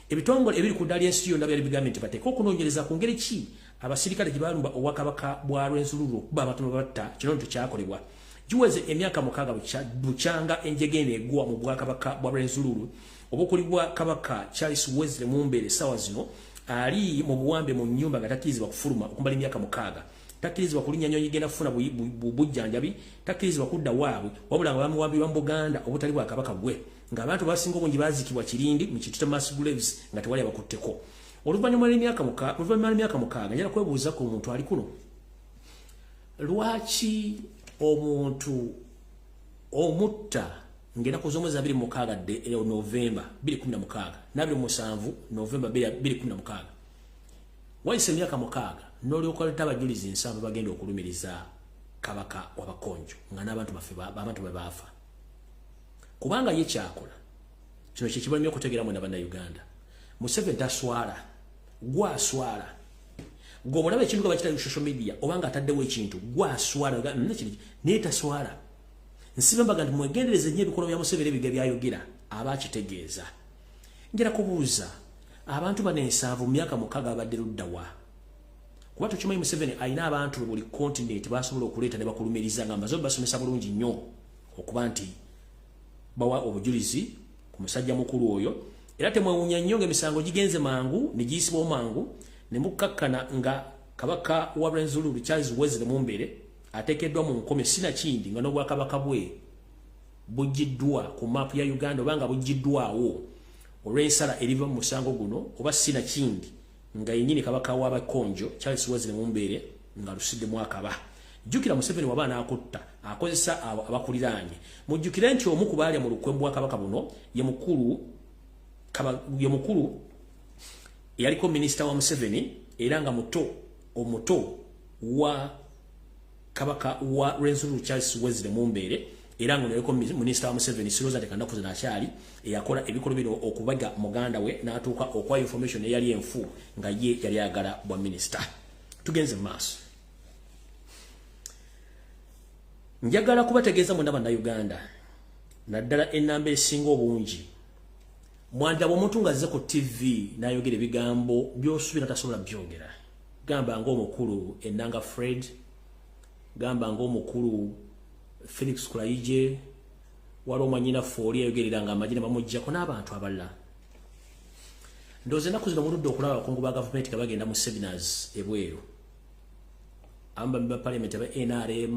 ebitongole ebiri ku ddala y'ensi yonna byali bigambye nti bateeka okunoonyereza ku ngeri ki abasirikale gye balumba obwakabaka bwa Rwenzururu okuba abatono batta kino kyakolebwa giweze emyaka 6 bukyanga enjegene egwa mu bwakabaka bwa Rwenzururu obukulibwa kabaka Charles Wesley Mumbere sawa zino ali mu buwambe mu nnyumba nga takkirizibwa kufuluma okumbala emyaka 6 takkirizibwa kulinnya nnyonyi genda kufuna bujjanjabi takkirizibwa kudda waabwe wabula nga bamuwambirwa mu Buganda obutali bwa kabaka gwe ng'abantu basinga obungi baazikibwa Kirindi mu kitu kya Mass Graves nga tewali abakutteko oluvannyuma lw'emyaka 6 njala kwebuuza ku muntu ali kuno lwaki omuntu omutta ng'ennaku z'omwezi 26 Novemba 2016 na 27 Novemba 2016 wayise emyaka 6 n'olyoka oleta abajulizi 7 bagenda okulumiriza kabaka w'abakonjo nga n'abantu abantu bwe baafa kubanga ye kyakola kino kye kibalimi okutegeeramu na bannayuganda Museveni taswala gwaswala ng'omulaba ekintu nga bakitali ku social media obanga ataddewo ekintu gwaswala naye taswala nsibe mbaga nti mwegendereze nnyo ebikolwa bya Museveni ebiga byayogera aba akitegeeza njala kubuuza abantu bano 7 mu myaka 6 abadde luddawa kuba tukimanyi Museveni alina abantu buli continent basobola okuleeta ne bakulumiriza nga amaze basomesa bulungi nnyo okuba nti bawa obujulizi ku musajja mukulu oyo era temwewunya nnyo ng'emisango gigenze mangu ne giyisibwa mangu ne mukkakkana nga kabaka wa Rwenzururu Charles Wesley Mumbere atekeddwa mu nkome sina kindi nga n'obwakabaka bwe bugiddwa ku maapu ya Uganda obanga bugiddwawo olw'ensala eriva mu musango guno oba sina kindi nga yennyini kabaka w'abakonjo Charles Wesley Mumbere nga lusiddemu akaba jjukira Museveni w'abaana akutta akozesa abakuliraanye mujjukire nti omu ku baali mu lukwembu bwa kabaka buno ye mukulu yaliko minisita wa Museveni era nga omuto wa kabaka wa Rwenzururu Charles Wesley Mumbere era nga yaliko minisita wa Museveni Siroza Tekandakuze n'akyali eyakola ebikolo bino okubaga muganda we n'atuuka okwa information eyali enfu nga ye yali ayagala bwa minisita tugenze mu maaso njagala kubategeeza mwena bannayuganda naddala ennamba esinga obungi mwandaba omuntu ng'azze ku TV n'ayogera ebigambo by'osuubira tasobola byogera gamba ng'omukulu Enanga Fred gamba ng'omukulu Felix Kulaije wali omwanyina Fooli ayogerera nga amagina bamuggyako n'abantu abalala ndowooza ennaku zino muludde okulaba abakungu ba gavumenti nga bagenda mu seminars ebweru abamu ba parliament aba NRM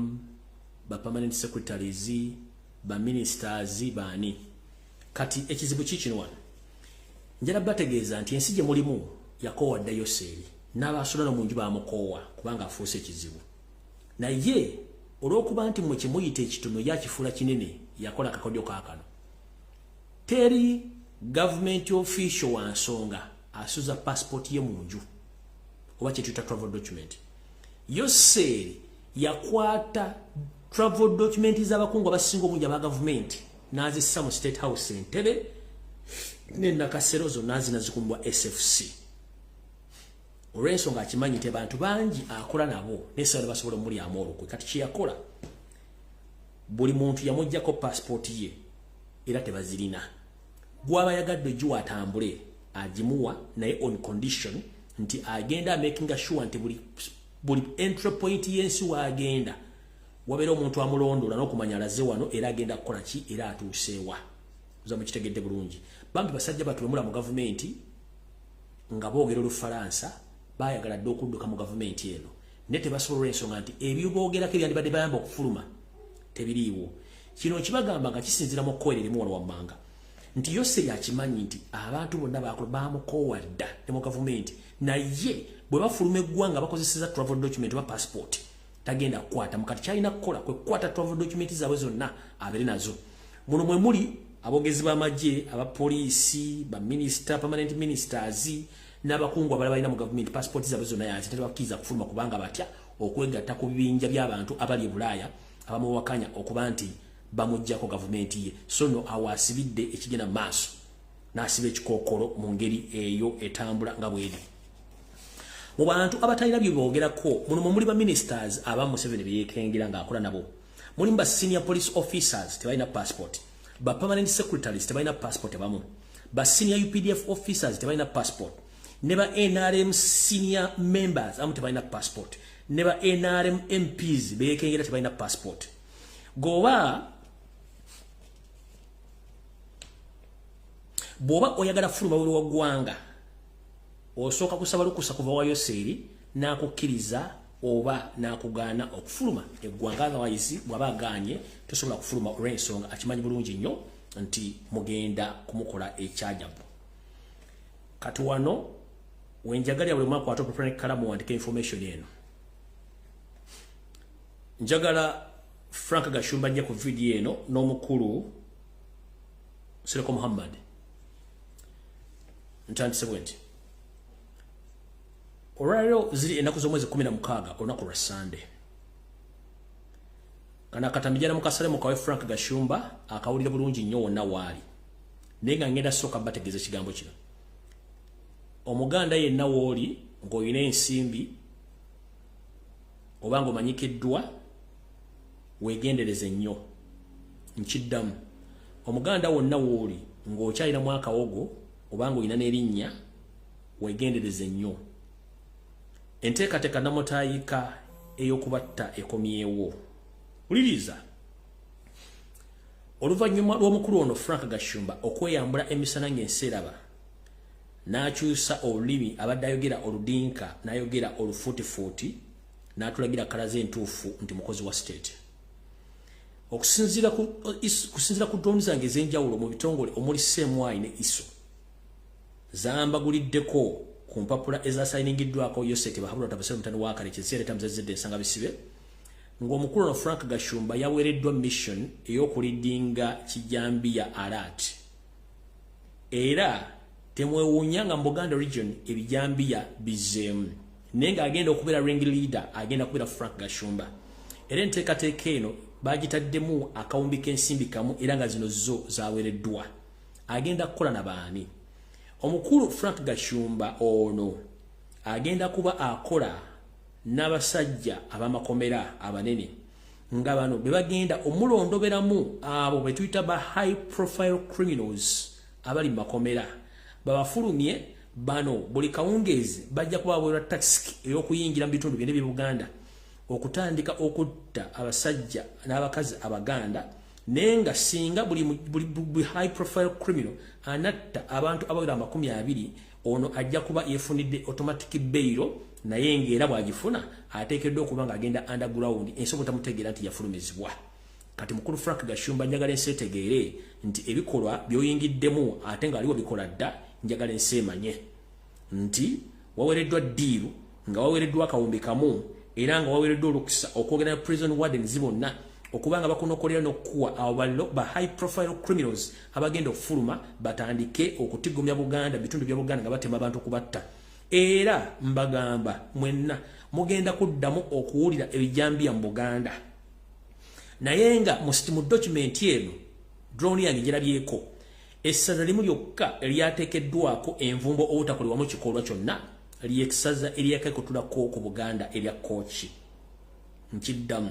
ba permanent secretaries ba ministers baani kati ekizibu kikino wano njala bategeeza nti ensi gye mulimu yakoowa dda Yoseri n'abasola no mu nju bamukoowa kubanga afuuse ekizibu naye olw'okuba nti mwe kimuyita ekitono yakifuula kinene yakola akakodyo kaakano. Teri government official wa nsonga asuza passport ye mu nju oba kye tuyita travel document. Yoseri yakwata travel document z'abakungu abasinga obungi aba government n'azissa mu State House Entebbe ne Nakasero zonna zinazikumbwa SFC. Olw'ensonga akimanyi nti abantu bangi akola nabo n'essala basobola omulyamu olukwe. Kati kye yakola buli muntu yamuggyako passport ye era tebazirina. Gwaba yagadde ejju atambule agimuwa naye on condition nti agenda making sure nti buli entry point yensi waagenda wabeera omuntu amulondola n'okumanya alaze wano era agenda kukola ki era atuuseewa. Oza mukitegedde bulungi. Bambi basajja batuwemula mu gavumenti nga boogera Olufalansa bayagala dde okudduka mu gavumenti eno ne tebasobola ensonga nti ebyo boogerako ebyandibadde bayamba okufuluma tebiriiwo. Kino kibagamba nga kisinzira mu kkoera erimu wano wammanga nti Yoseri akimanyi nti abantu bonna bamukoowadda ne mu gavumenti naye bwe bafuluma eggwanga bakozeseza travel document oba passport tagenda kukwata mukati kyalina kukola kwe kukwata travel document zaabwe zonna abere nazo. Muno mwe muli abogezi b'amagye abapoliisi baminister permanent ministers n'abakungu abalala balina mu gavumenti passport zaabwe zonna yansi tebakkiriza kufuluma kubanga batya okwegatta ku bibinja by'abantu abali e Bulaaya abamuwakanya okuba nti bamuggyako gavumenti ye. So no awasibidde ekigenda maaso n'asiba ekikookolo mu ngeri eyo etambula nga bweri. Mu bantu abatalina bye boogerako muno muli ba ministers abamu Museveni bye yeekengera ng'akola nabo. Mulimu ba senior police officers tebalina passport, ba permanent secretaries tebalina passport abamu, ba senior UPDF officers tebalina passport, ne ba NRM senior members abamu tebalina passport, ne ba NRM MPs be yeekengera tebalina passport. Bw'oba oyagala fuluma buli wa ggwanga osooka kusaba lukusa kuva wa Yoseri n'akukkiriza oba n'akugaana okufuluma eggwanga. Otherwise bw'aba agaanye tosobola kufuluma olw'ensonga akimanyi bulungi nnyo nti mugenda kumukola ekyajabu. Kati wano wenjagalira buli mwaka wato prepare kalamu wandika information eno. Njagala Frank Gashumba ajja ku video eno n'omukulu Sireko Muhammad ntandise bwenti. Olwaliro ziri ennaku z'omwezi 16 olunaku lwa Sunday. Kana katamijana mukasale mukawe Frank Gashumba akawulira bulungi nnyo wonna waali. Naye nga ngenda sooka bategeeza ekigambo kino. Omuganda yenna wooli ng'olina ensimbi oba ng'omanyikiddwa weegendereze nnyo. Nkiddamu. Omuganda wonna wooli ng'okyalina mu akawogo oba ng'olina n'erinnya weegendereze nnyo. Enteekateeka namutaayika ey'okubatta ekomyewo. Uliriza. Oluvannyuma lw'omukulu ono Frank Gashumba okweyambula emisana ng'enseraba n'akyusa olulimi abadde ayogera oludinka n'ayogera olufuutifuuti n'atulagira kalaze entuufu nti mukozi wa state. Okusinziira ku ddoomi zange ez'enjawulo mu bitongole omuli Semwai ne Iso zambaguliddeko ku mpapula ezasayingiddwako Yoseti bahabula tabasira mutani wakale kiseera tamuzazidde ensanga bisibe ng'omukulu ono Frank Gashumba yaweereddwa mission ey'okulidinga Kijambiya alert. Era temwewuunya nga mu Buganda region ebijambiya bizeemu naye ng'agenda okubeera ring leader agenda kubeera Frank Gashumba. Era enteekateeka eno bagitaddemu akawumbi k'ensimbi kamu era nga zino zo zaweereddwa. Agenda kukola na baani? Omukulu Frank Gashumba ono agenda kuba akola n'abasajja abamakomera abanene nga bano be bagenda omulondoberamu abo be tuyita ba high profile criminals abali mu makomera babafulumye bano buli kawungeezi bajja kuba baweerwa tax ey'okuyingira mu bitundu byonna by'e Buganda okutandika okutta abasajja n'abakazi Abaganda naye nga singa buli high profile criminal anatta abantu abawera 20 ono ajja kuba yefunidde automatic bail naye ng'era bw'agifuna ateekeddwa okuba ng'agenda underground ensobola tamutegeera nti yafulumizibwa. Kati mukulu Frank Gashumba njagala enseetegeere nti ebikolwa by'oyingiddemu ate ng'aliwo bikola dda njagala ensi emanye nti waweereddwa ddiiru nga waweereddwa akawumbi kamu era nga waweereddwa olukisa okwogera prison wardens bonna okubanga bakunokolera n'okuwa abo ba high profile criminals abagenda okufuluma batandike okutigomya Buganda bitundu bya Buganda nga batema abantu kubatta. Era mbagamba mwenna mugenda kuddamu okuwulira ebijambiya mu Buganda. Naye nga mu document eno drone yange girabyeko essaza limu lyokka eryateekeddwako envumbo obutakolebwamu kikolwa kyonna ly'essaza eryakekotulako ku Buganda erya Kochi. Nkiddamu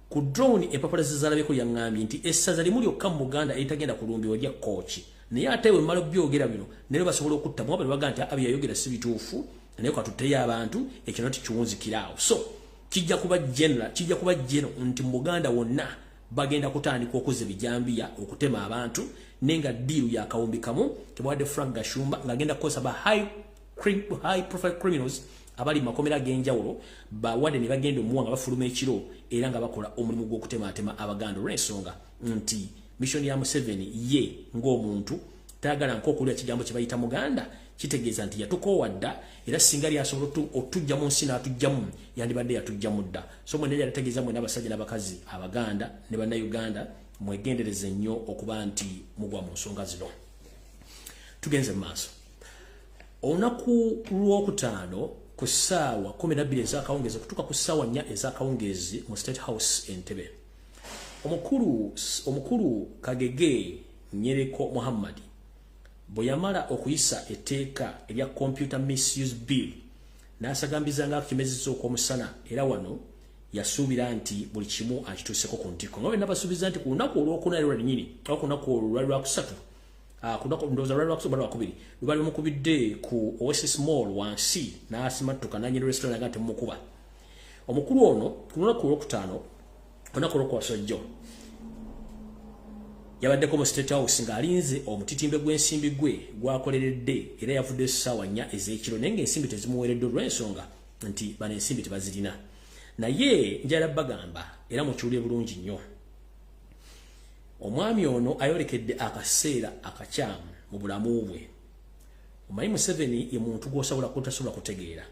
ku drone empapalazi zalabyeko yaŋŋambye nti essaza limu lyokka mu Buganda eritagenda kulumbibwa erya Kochi. Naye ate bwe mmala byogera bino naye basobola okuttamu abo baga nti abi yayogera si bituufu naye katutteyo abantu ekyo tikiwunzikiraawo. So kijja kuba general nti mu Buganda wonna bagenda kutandika okuza ebijambiya okutema abantu nenga diiru ya kawumbi kamu tebwadde Frank Gashumba ng'agenda kukozesa ba high profile criminals abali makomera g'enjawulo bawadde ne bagenda omuwanga bafuluma ekiro era nga bakola omulimu gw'okutematema Abaganda olw'ensonga nti mission ya Museveni ye ng'omuntu tayagala nk'okulya kigambo kye bayita Muganda kitegeeza nti yatukoowadda era singa lyasobola otujja mu nsi n'atujjamu yandibadde yatujjamu dda. So mwene yategeeza mwena abasajja n'abakazi Abaganda ne bannayuganda mwegendereze nnyo okuba nti mugwa mu nsonga zino. Tugenze mu maaso. Olunaku lw'okutaano ku ssaawa 12 ez'akawungeezi okutuuka ku ssaawa 4 ez'akawungeezi mu State House Entebbe, omukulu Kagege Nyereko Muhammad bwe yamala okuyisa etteeka erya Computer Misuse Bill n'asagambiza nga kimezizza okw'omusana era wano yasuubira nti buli kimu akituuseko ku ntiko. Nga bwenna basuubiza nti ku lunaku olwokuna lwa nnyini oba ku lunaku olwali lwakusatu ndowooza lwali lwakusatu lwakubiri lubali lumukubidde ku Oasis Mall wansi n'asimattuka n'anyira restaurant nga temukuba. Omukulu ono ku lunaku olwokutaano olunaku olwokwasojjo yabaddeko mu State House ng'alinze omutitimbe gw'ensimbi gwe gwakoleredde era yavudde essaawa 4 ez'ekiro naye ng'ensimbi tezimuweereddwa olw'ensonga nti bano ensimbi tebazirina. Naye njala bagamba era mukiwulire bulungi nnyo, omwami ono ayolekedde akaseera akakyamu mu bulamu bwe. Omanyi Museveni ye muntu gw'osobola kutasobola kutegeera,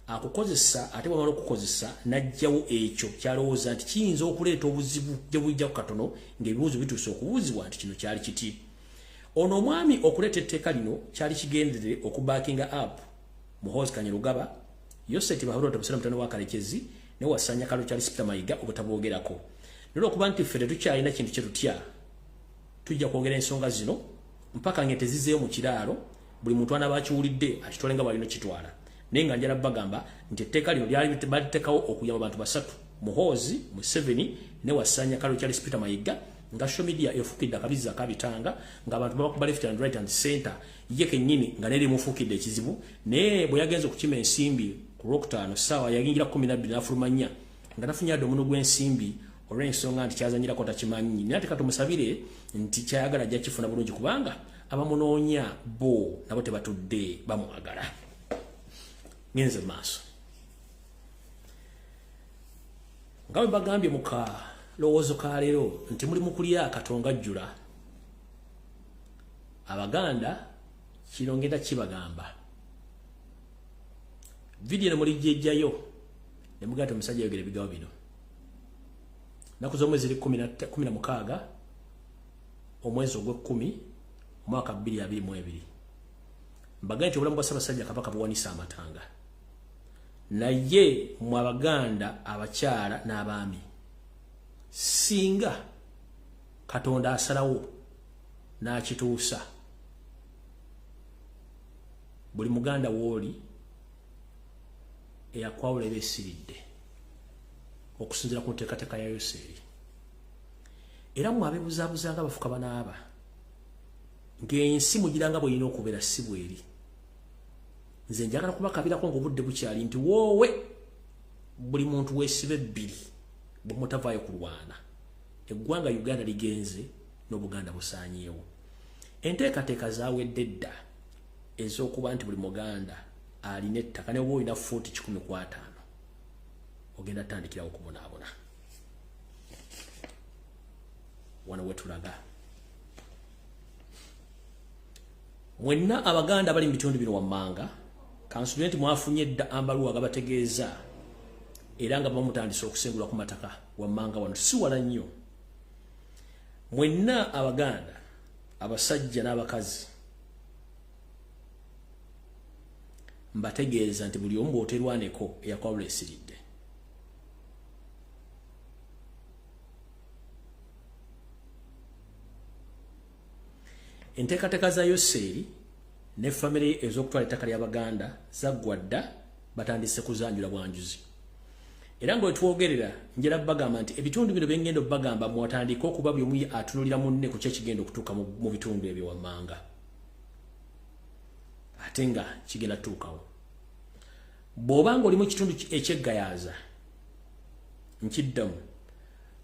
akukozesa ate bw'amala okukozesa n'ajjawo ekyo kyalowooza nti kiyinza okuleeta obuzibu gye bujjaku katono ng'ebibuuzo bituuse okubuuzibwa nti kino kyali kiti. Ono omwami okuleeta etteeka lino kyali kigendere okubaakinga up Muhoozi Kanyarugaba, Yoseti Bahurota Busera mutano wa Kalekezi ne Wasanya Kalu kyali Sipita Mayiga obutabwogerako. Nero okuba nti ffe tetukyalina kintu kye tutya tujja kwogera ensonga zino mpaka ng'ente zizeeyo mu kiraalo buli muntu anaabakiwulidde akitwale nga bwalina kitwala. Naye nga njala bagamba nti etteeka lino lyali baliteekawo okuyamba abantu basatu, Muhoozi, Museveni ne Wasanya Kalu kyali Sipita Mayiga, nga social media efukidde akabizi akabitanga ng'abantu babakuba left and right and center ye kennyini nga neri mufukidde ekizibu. Naye bwe yagenze okukima ensimbi ku Lwokutaano ssaawa yayingira 12 n'afuluma 4 nga tafunye adde omuno gw'ensimbi olw'ensonga nti kyazanyirako takimanyi. Naye ate katumusabire nti kyayagala ajja kifuna bulungi kubanga abamunoonya bo nabo tebatudde bamwagala. Ngenze maaso nga bwe bagambye mu kalowoozo ka leero nti muli mu kulya Katonga ajjula. Abaganda kino ngenda kibagamba vidiyo ne mulijjejjayo ne mugata omusajja ayogera ebigambo bino naku z'omwezi 16 omwezi ogw'Ekkumi omwaka 2022. Mbagamba nti obulamu bwa Ssaabasajja Kabaka buwanisa amatanga. Naye mu Abaganda abakyala n'abaami singa Katonda asalawo n'akituusa buli Muganda w'oli eyakwawula eba esiridde okusinziira ku nteekateeka ya Yoseeri. Era mu abeebuzaabuza nga bafuka banaaba ng'ensi mugiranga bw'erina okubeera si bweri. Nze njagala kubakabirako ng'obudde bukyali nti woowe buli muntu weesibe ebbiri bwe mutavaayo kulwana. Eggwanga Uganda ligenze n'Obuganda busaanyeewo. Enteekateeka zaawedde dda ez'okuba nti buli Muganda alina ettaka ne bw'oba olina fuuti 150 ogenda tandikirawo okubonaabona. Wano we tulaga. Mwenna Abaganda bali mu bitundu bino wammanga kansulienti mwafunye dda ambaluwa gabategeeza era nga bamutandise okusengulwa ku mataka wammanga wano si wala nnyo. Mwenna Abaganda abasajja n'abakazi mbategeeza nti buli omu bw'oterwaneko eyakwawula esiridde. Enteekateeka za Yoseri ne famire ez'okutwala ettaka ly'Abaganda zaggwa dda, batandise kuzanjula bwanjuzi. Era nga wetwogerera njera bagamba nti ebitundu bino byengendo bagamba mwatandika okuba byomu atunulira munne ku kyekigenda okutuuka mu bitundu ebyo wammanga. Ate nga kigenda tuukawo. Bw'oba ng'oli mu kitundu eky'eggayaza, nkiddamu,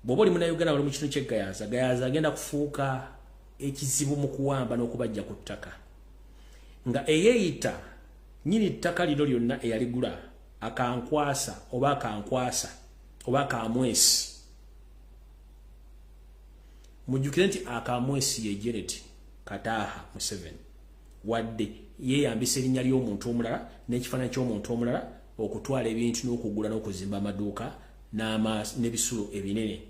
bw'oba oli Munnayuganda oli mu kitundu ky'eggayaza, gayaza agenda kufuuka ekizibu mu kuwamba n'okubajja ku ttaka. Nga eyeeyita nnyini ttaka lino lyonna eyaligula akankwasa oba akamwesi. Mujjukire nti akamwesi ye Janet Kataaha Museveni wadde yeeyambisa erinnya ly'omuntu omulala n'ekifaananyi ky'omuntu omulala okutwala ebintu n'okugula n'okuzimba amaduuka n'ebisulo ebinene.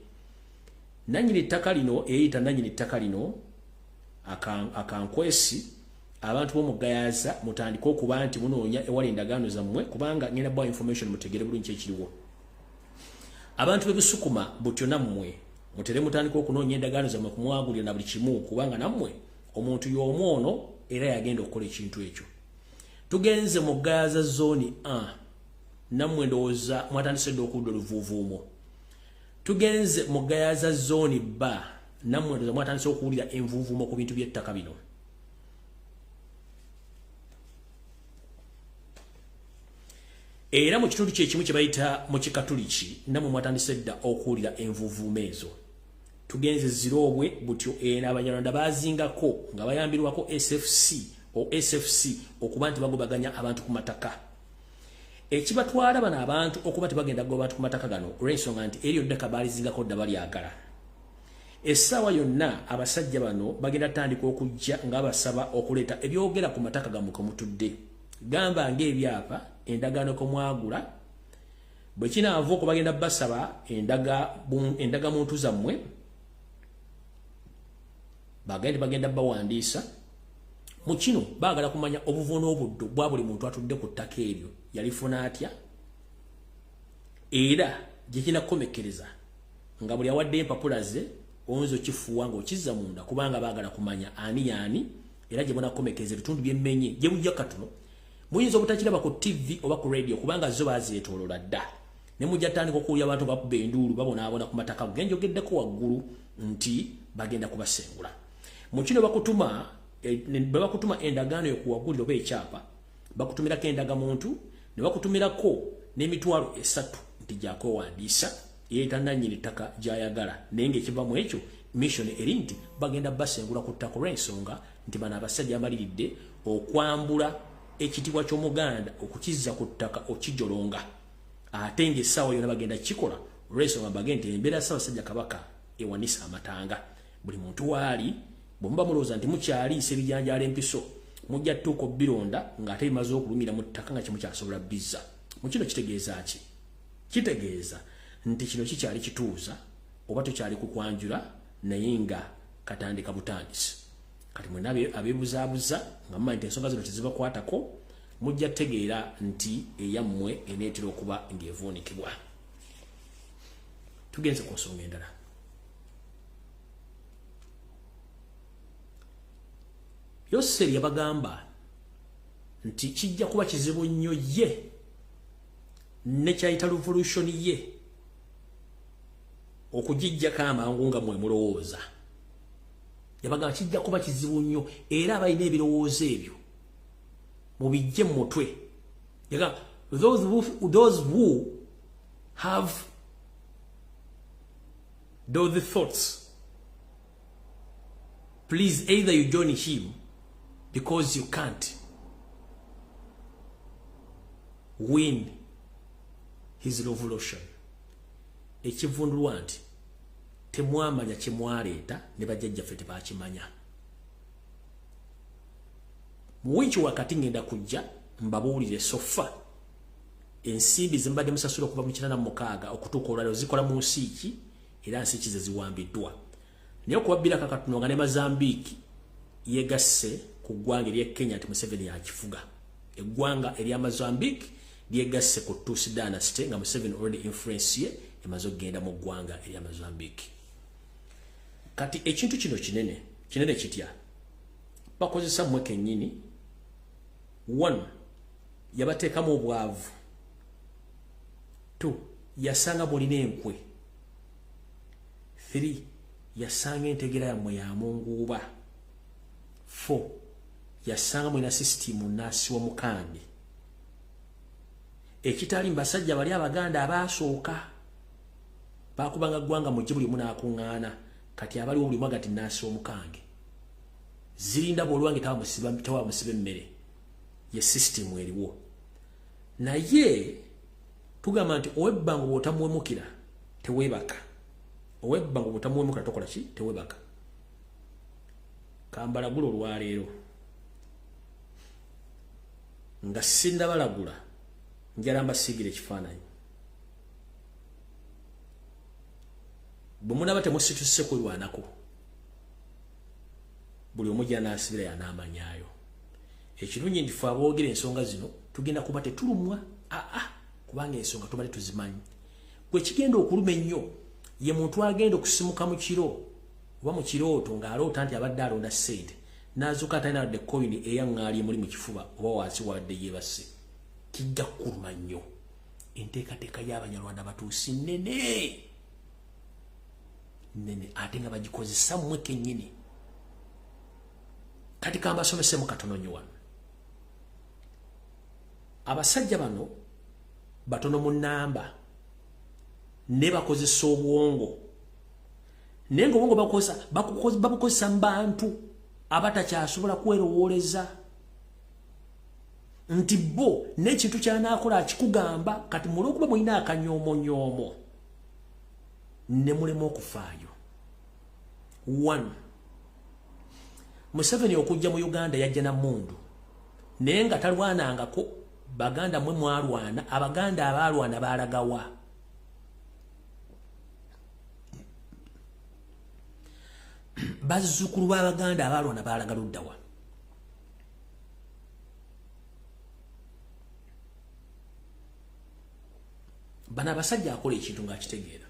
Nannyini ttaka lino eyeeyita nannyini ttaka lino akankwesi, abantu b'omugayaza mutandika okuba nti munoonya ewali endagaano zammwe, kubanga ngenda bwa information mutegere bulungi ekiriwo. Abantu b'ebisukuma butyo nammwe mutere mutandika okunoonya endagaano zammwe kumwagulira na buli kimu, kubanga nammwe omuntu y'omu ono era yagenda okukola ekintu ekyo. Tugenze mu gayaza zone 1 nammwe ndowooza mwatandise dda okudda oluvuuvuumo. Tugenze mu gayaza zone B nammwe ndowooza mwatandise okuwulira envuuvuumo ku bintu by'ettaka bino. Era mu kitundu kyekimu kye bayita mu Kikatuliki nammwe mwatandise dda okuwulira envuuvuumo ezo. Tugenze Zirobwe butyo era Abanyarwanda bazingako nga bayambirwako SFC okuba nti bagobaganya abantu ku mataka. Ekibatwala bano abantu okuba tebagenda kugoba abantu ku mataka gano olw'ensonga nti eryo ddaka baalizingako dda balyagala. Essaawa yonna abasajja bano bagenda tandika okujja nga basaba okuleeta ebyogera ku mataka gammwe kwe mutudde. Gamba ng'ebyapa, endagaano kwe mwagula, bwe kinaava okwo bagenda basaba endaga muntu zammwe, bagenda bawandiisa. Mu kino baagala kumanya obuvuno obuddo bwa buli muntu atudde ku ttaka eryo yalifuna atya, era gye kinakomekkereza nga buli awadde empapula ze oyinza okifuuwa ng'okizza munda, kubanga baagala kumanya ani yaani, era gye munakomekkereza ebitundu by'emmenye gye bujja katono. Muyinza obutakiraba ku TV oba ku radio kubanga zo bazeetooloola dda. Ne mujja tandika okuwulira abantu bakuba enduulu babonaabona ku mataka genjogeddeko waggulu nti bagenda kubasengula. Mu kino bakutuma endagaano yokuwagulira oba ekyapa, bakutumirako endagamuntu, ne bakutumirako n'emitwalo 3 nti gyakwewandiisa yeeta nannyini ttaka gy'ayagala. Naye ng'ekiva mu ekyo mission eri nti bagenda basengula ku ttaka olw'ensonga nti bano abasajja bamaliridde okwambula ekitiibwa ky'Omuganda okukizza ku ttaka okijolonga. Ate ng'essaawa yonna bagenda kikola olw'ensonga bagenda nti embeera Ssaabasajja Kabaka ewanisa amatanga. Buli muntu waali bwe muba mulowooza nti mukyaliisa ebijanjaalo empiso, mujja ttuuka bironda ng'ate bimaze okulumira mu ttaka nga kimukyasobola bizza. Mu kino kitegeeza ki? Kitegeeza nti kino kikyali kituuza oba tokyali kukwanjula naye nga katandika butandisi. Kati mwena abeebuzaabuza nga mumanyi nti ensonga zino tezibakwatako, mujja tegeera nti eyammwe eneetera okuba ng'evuunikibwa. Tugenze ku nsonga endala. Yoseri yabagamba nti kijja kuba kizibu nnyo ye ne kyayita revolution ye okugijjako amangu nga mwe mulowooza. Yabagamba kijja kuba kizibu nnyo era abalina ebirowoozo ebyo mubijje mu mutwe. Yagamba those who have those thoughts, please either you join him because you can't win his revolution. Ekivundulwa nti temwamanya kye mwaleeta ne bajjajjaffe tebakimanya. Mu wiiki wakati ngenda kujja mbabuulire sofa ensimbi zimbadde musasula okuva mu 86 okutuuka olwaliro zikola mu nsi ki era nsi ki ze ziwambiddwa naye okubabbira kakatuno nga ne Mozambique yegasse ku ggwanga ery'e Kenya nti Museveni yakifuga eggwanga erya Mozambique lyegasse ku Tutsi dynasty nga Museveni already influence ye emaze okugenda mu ggwanga erya Mozambique kati ekintu kino kinene kitya bakozesa mmwe kennyini 1 yabateekamu obwavu 2 yasanga mulina enkwe 3 yasanga entegera yammwe ya munguuba 4 yasanga mulina sisitimu nnaasi w'omukandi ekitali mbasajja bali abaganda abaasooka bakubanga ggwanga mujje buli munaakuŋŋaana kati abaliwo buli mwagati nnaasi w'omukange zirinda bwolwange tawamusiba emmere ye sisitimu eriwo naye tugamba nti owebbanga bw'otamuwemukira teweebaka owebbanga bw'otamuwemukira tokola ki teweebaka kambalagula olwaleero nga sindabalagula njala mbasiigira ekifaananyi bwe munaba temusituse kulwanako buli omu gy'anaasibira y'anaamanyaayo ekirungi nti ffe aboogera ensonga zino tugenda kuba tetulumwa kubanga ensonga tubale tuzimanyi gwe kigenda okuluma ennyo ye muntu agenda okusimuka mu kiro oba mu kirooto ng'aloota nti abadde alonda ssente n'azuuka atalina wadde koyini eyaŋŋaali emuli mu kifuba oba wansi wadde yeebase kijja kukuluma nnyo enteekateeka y'abanyarwanda batuusi nnene ate nga bagikozesa mmwe kennyini kati kambasomesemu katono nnyo wano abasajja bano batono mu nnamba ne bakozesa obwongo naye nga obwongo babukozesa mu bantu abatakyasobola kwerowooleza nti bo n'ekintu ky'anaakola akikugamba kati mulwokuba mulina akanyoomonyoomo ne mulema okufaayo 1 Museveni okujja mu Uganda yajja na mmundu naye nga talwanangako baganda mwe mwalwana abaganda abaalwana baalagawa bazzukulu b'abaganda abaalwana baalaga luddawa bano abasajja akola ekintu ng'akitegeera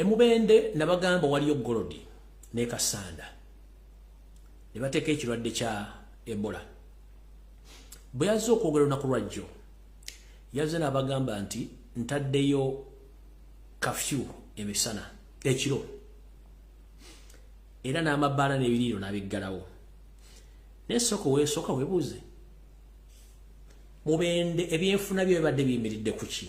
emubende nabagamba waliyo Golodi ne Kasanda ne bateeka ekirwadde kya Ebola bwe yazze okwogera olunaku lwajjo yazze n'abagamba nti ntaddeyo kafyu emisana ekiro era n'amabbaala n'ebiriiro n'abiggalawo naye sooka weebuuze mubende ebyenfuna byo bibadde biyimiridde ku ki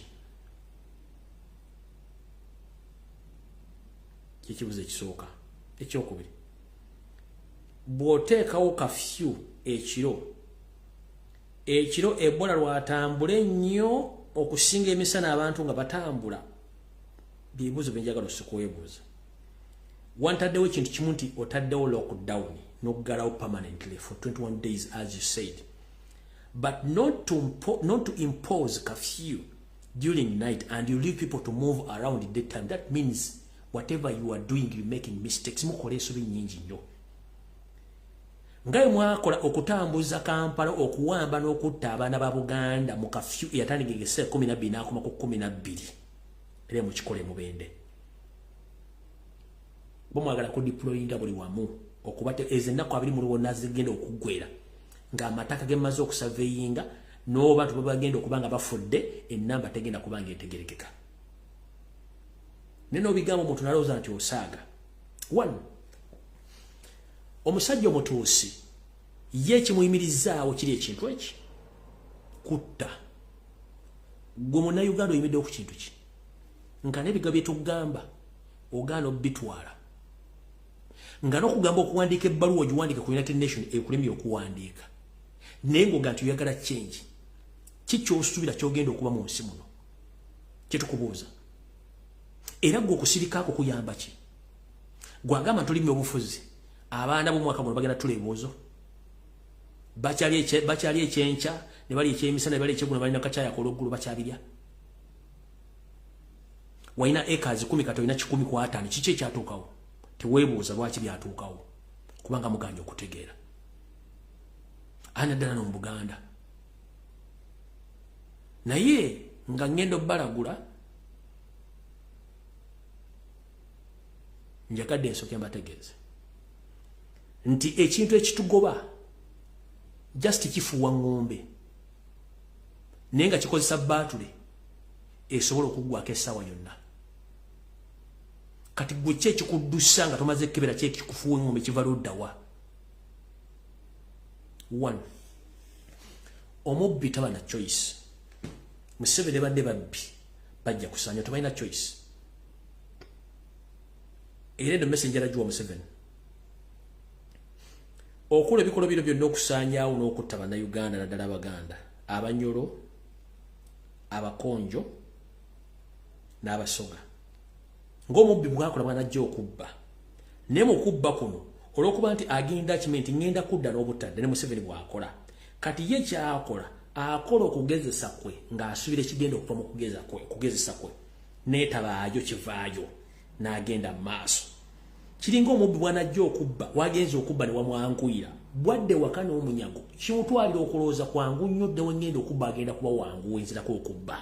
kikibuzo ekisooka ekyokubiri bw'oteekawo kafyu ekiro Ebola lwatambula ennyo okusinga emisana abantu nga batambula byebuuzo byenjagala osikuweebuuza wantaddewo ekintu kimu nti otaddewo lockdown n'okuggalawo permanently for 21 days as you said but not to impose curfew during night and you leave people to move around in daytime. That means whatever you are doing you're making mistakes mukola ensobi nnyingi nnyo ngaye mwakola okutambuza Kampala okuwamba n'okutta abaana ba Buganda mu kafyu eyatandika ekiseera 12 n'akoma ku 12 era mukikole mubende bo mwagala ku deployinga buli wamu okuba ezennaku abiri mu lwonna zigenda okuggwera ng'amataka gemaze okusurveyinga n'obantu babagenda okubanga bafudde ennamba tegenda kubanga etegerekeka neno bigambo omuntu nalowooza nti osaaga 1 omusajja omutuusi ye ekimuyimirizaawo kiri ekintu eki kutta gwe munnayuganda oyimiddewo ku kintu ki nga n'ebigambo byetugamba ogaana obbitwala nga n'okugamba okuwandiika ebbaluwa ogiwandiika ku United Nations ekulemye okuwandiika naye ng'oga nti oyagala change ki ky'osuubira ky'ogenda okuba mu nsi muno kyetukubuuza era gwe okusirikaako kuyamba ki gwagamba ntulimye obufuzi abaana b'omwaka muno bagenda tula ebibuuzo bakyali ekyenkya ne bali ekyemisana ne bali ekyeggulo balina kachaya kologgulo bakyabirya waina acres 10 kati olina 10 ku 5 kiki ekyatuukawo teweebuuza lwaki byatuukawo kubanga muganja okutegeera ana ddala no mu Buganda naye nga ngendo balagula njagadde ensooke mbategeeze nti ekintu ekitugoba just kifuwa ngombe nenga kikozesa batule esobola okuggwako essaawa yonna kati gwe ki ekikuddusa nga tomaze ekkebera ki ekikufuwa engombe kiva luddawa 1 omubbi taba na choice Museveni badde babbi bajja kusanya tobalina choice era eno messenger ajuwa Museveni okula ebikolo bino byonna okusaanyaawo n'okutta bannayuganda naddala abaganda abanyolo abakonjo n'abasoga ng'omubbi bwakola bwanajja okubba naye mu kubba kuno olw'okuba nti agenda kimenti ngenda kudda n'obutadde ne Museveni bw'akola kati ye kyakola akola okugezesa kwe ng'asubira ekigenda okuva mu kugezesa kwe neetabaayo kivaayo n'agenda mu maaso kiringa omubbi bwanajja okubba wagenza okubba ne wamwanguyira bwadde waka n'omunyago kimutwalira okulowooza kwangu nnyo dde wengenda okubba agenda kuba wangu wenzirako okubba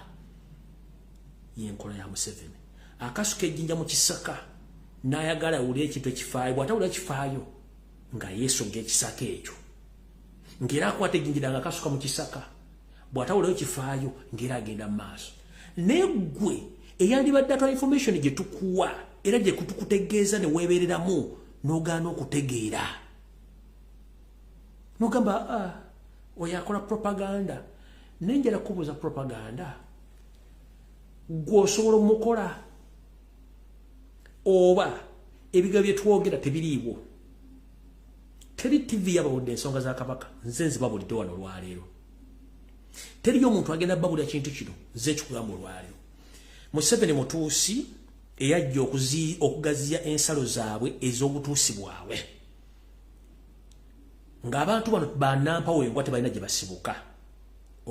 yenkola ya Museveni akasuka ejjinja mu kisaka n'ayagala awulira ekintu ekifaayo bw'atawulira kifaayo nga yeesogga ekisaka ekyo ng'era akwata ejjinjira nga akasuka mu kisaka bw'atawulirayo kifaayo ng'era agenda mu maaso neggwe eyandibadde atwala information gye tukuwa era gye kutukutegeeza ne weebereramu n'ogaana okutegeera n'ogamba oyo akola propaganda nenjala kubuuza propaganda gw'osobola omukola oba ebigambo bye twogera tebiriiwo teri TV yabawudde ensonga za kabaka nze nzibabulidde wano olwaleero teriyo omuntu agenda babulira kintu kino nze ekikugamba olwaleero Museveni mutuusi eyajja okugaziya ensalo zaabwe ez'obutuusi bwabwe ng'abantu bano bannampawengwa tebalina gye basibuka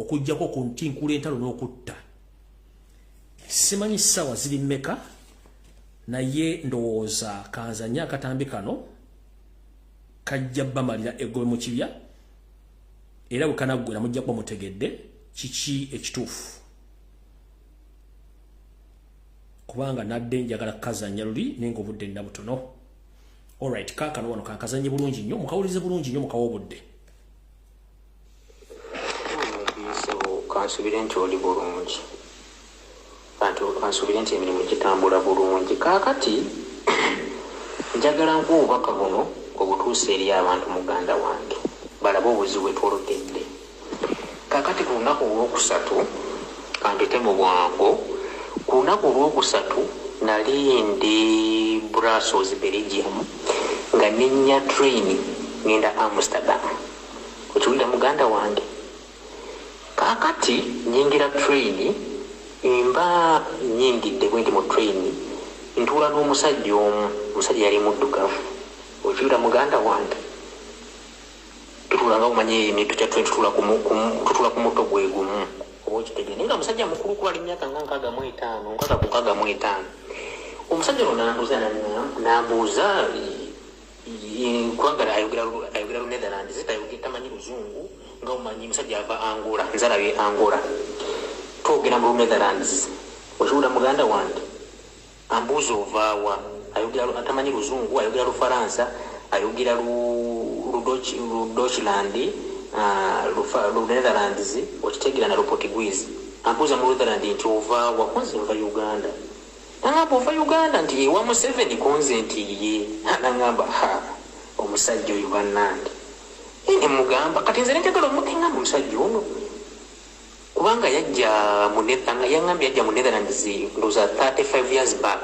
okuggyako ku ntinkula entalo n'okutta simanyi ssaawa ziri mmeka naye ndowooza kanzanya akatambi kano kajja bamalira eggobe mu kibya era bwe kanaggwera mujja kuba mutegedde kiki ekituufu kubanga nadde njagala kukazanya luli naye ng'obudde nina butono alright kaakano wano kankazanye bulungi nnyo mukawulize bulungi nnyo mukawa obudde kansubire nti oli bulungi kansubire nti emirimu gitambula bulungi kaakati njagala nk'obubaka buno obutuuse eri abantu muganda wange balaba obuzibu bwetwolodedde kaakati ku lunaku olwokusatu kampite mu bwangu ku lunaku olwokusatu nali ndi Brussels Belgium nga nenya train ngenda Amsterdam okiwulira muganda wange kaakati nyingira train imba nyingidde bwe ndi mu train ntuula n'omusajja omu omusajja yali muddugavu okiwulira muganda wange tutulanga umanye emintu kya train tutula ku muto gwe gumu oba okitegere naye nga musajja mukulu kuwali emyaka nga 65 omusajja ono nambuuza kubanga ayogera lu Netherlands tamanyi luzungu nga omanyi musajja ava Angola nzalabye Angola twogera mu Netherlands okiwulira muganda wange ambuuza ovaawa ayogera atamanyi luzungu ayogera Lufaransa ayogera lu Deutschland lu Netherlands okitegeera na lu Portuguese ambuuza mu Netherlands nti ovaawa konze nva Uganda nangamba ova Uganda nti yewa Museveni konze nti ye nangamba omusajja oyo bannange ne mugamba kati nze nenjagala omukengamba omusajja ono kubanga yangambye yajja mu Netherlands ndoza 35 years back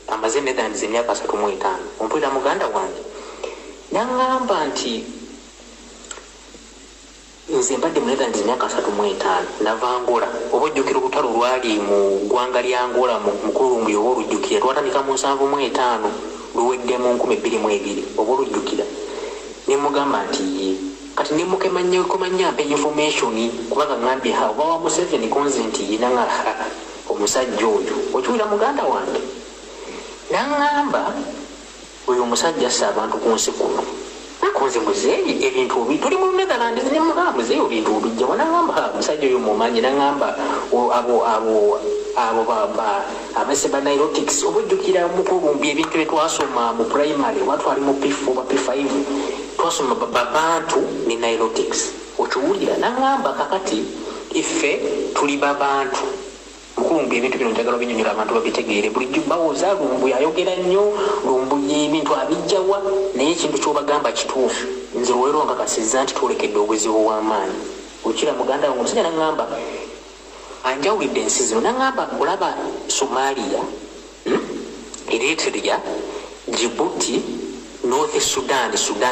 amaze Netherlands emyaka 35 ompulira muganda wange nangamba nti nze mbadde mu Netherlands emyaka 35 nava Angola oba ojjukira olutalo lwali mu ggwanga lya Angola mu kulumbi oba olujjukira twatandika mu 75 luwedde mu 2022 oba olujjukira ne mugamba nti kati ne mukemanya ko manyampe information kubaga ngambi ha wa Museveni consent yinanga omusajja oyo okiwulira muganda wange nangamba oyo omusajja assa abantu ku nsi kuno nakoze muzeeyi ebintu tuli mu Netherlands ne mugamba muzeeyi ebintu bijja wanangamba omusajja oyo mumanyi nangamba abo abaseba neurotics obujjukira mukulumbi ebintu byetwasoma mu primary watwali mu P4 ba P5 twasoma babantu ne neurotics okiwulira nangamba kakati ife tuli babantu mukulumbi ebintu bino njagala binyonyola abantu babitegeere bulijjo bawoza lumbu yayogera nnyo lumbu y'ebintu abijjawa naye ekintu kyobagamba kituufu nze lwero nga kasiza nti twolekedde obwezibu w'amaanyi okira muganda wange omusajja nangamba anjawulidde ensi zino nangamba olaba Somalia Eritrea Djibouti North Sudan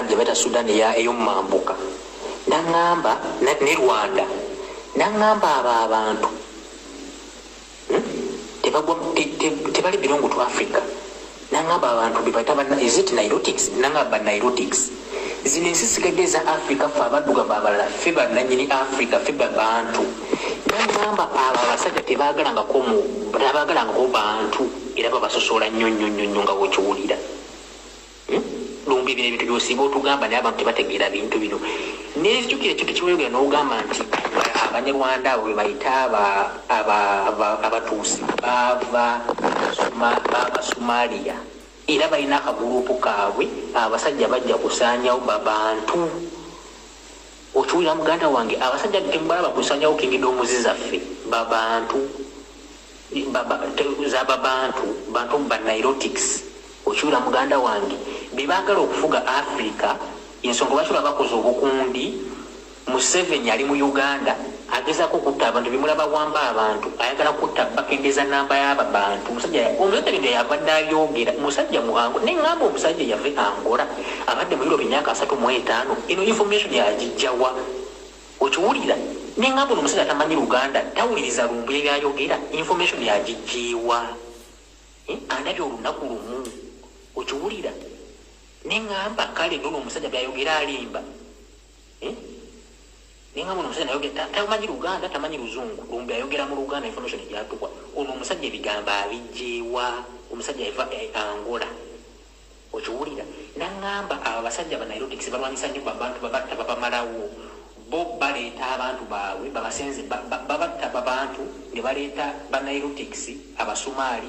gyebaita Sudan ey'omumambuka nangamba ne Rwanda nangamba abo abantu tebali birungu tu Africa nangamba abantu bebaita is it neurotics nangamba neurotics zino ensi sigadde za Africa fe abadduga babalala fe bannanyini Africa fe babantu nangamba abo abasajja tebagalangako bantu era babasosola nnyo nga wokiwulira lumbi bino ebintu byosiba otugamba naye abantu tebategeera bintu bino nezijukira ekintu kiweyogera n'ogamba nti abanyarwanda abo bebayita abatuusi b'Abasomaliya era balina akagurupu kaabwe abasajja bajja kusaanyawo babantu okiwulira muganda wange abasajja tembalaba kusaanyawo kingidoomu zaffe babantu bantu ba neurotics okiwulira muganda wange bebaagala okufuga Africa ensonga bakira bakoze obukundi Museveni ali mu Uganda agezaako kutta abantu bimulaba wamba abantu ayagala kutta bakendeza namba y'abantu omusajja yabadde ayogera musajja muhango neŋŋamba omusajja yave Angola abadde mu Europe emyaka 35 eno information yagijjawa okiwulira neŋŋamba omusajja tamanyi Luganda tawuliriza lumbu ebyayogera information yagijjeewa andabye olunaku lumu okiwulira neŋŋamba kale nno omusajja byayogera alimba ningamu omusajja nayogera tamanyi Luganda tamanyi Luzungu lumbi ayogera mu Luganda information egyatuwa ono omusajja ebigambo abijjeewa omusajja yava Angola okiwulira nangamba abo abasajja ba neurotics balwanyisa nnyo abantu babatta babamalawo bo baleeta abantu baabwe babasenze babatta babantu ne baleeta ba neurotics Abasomali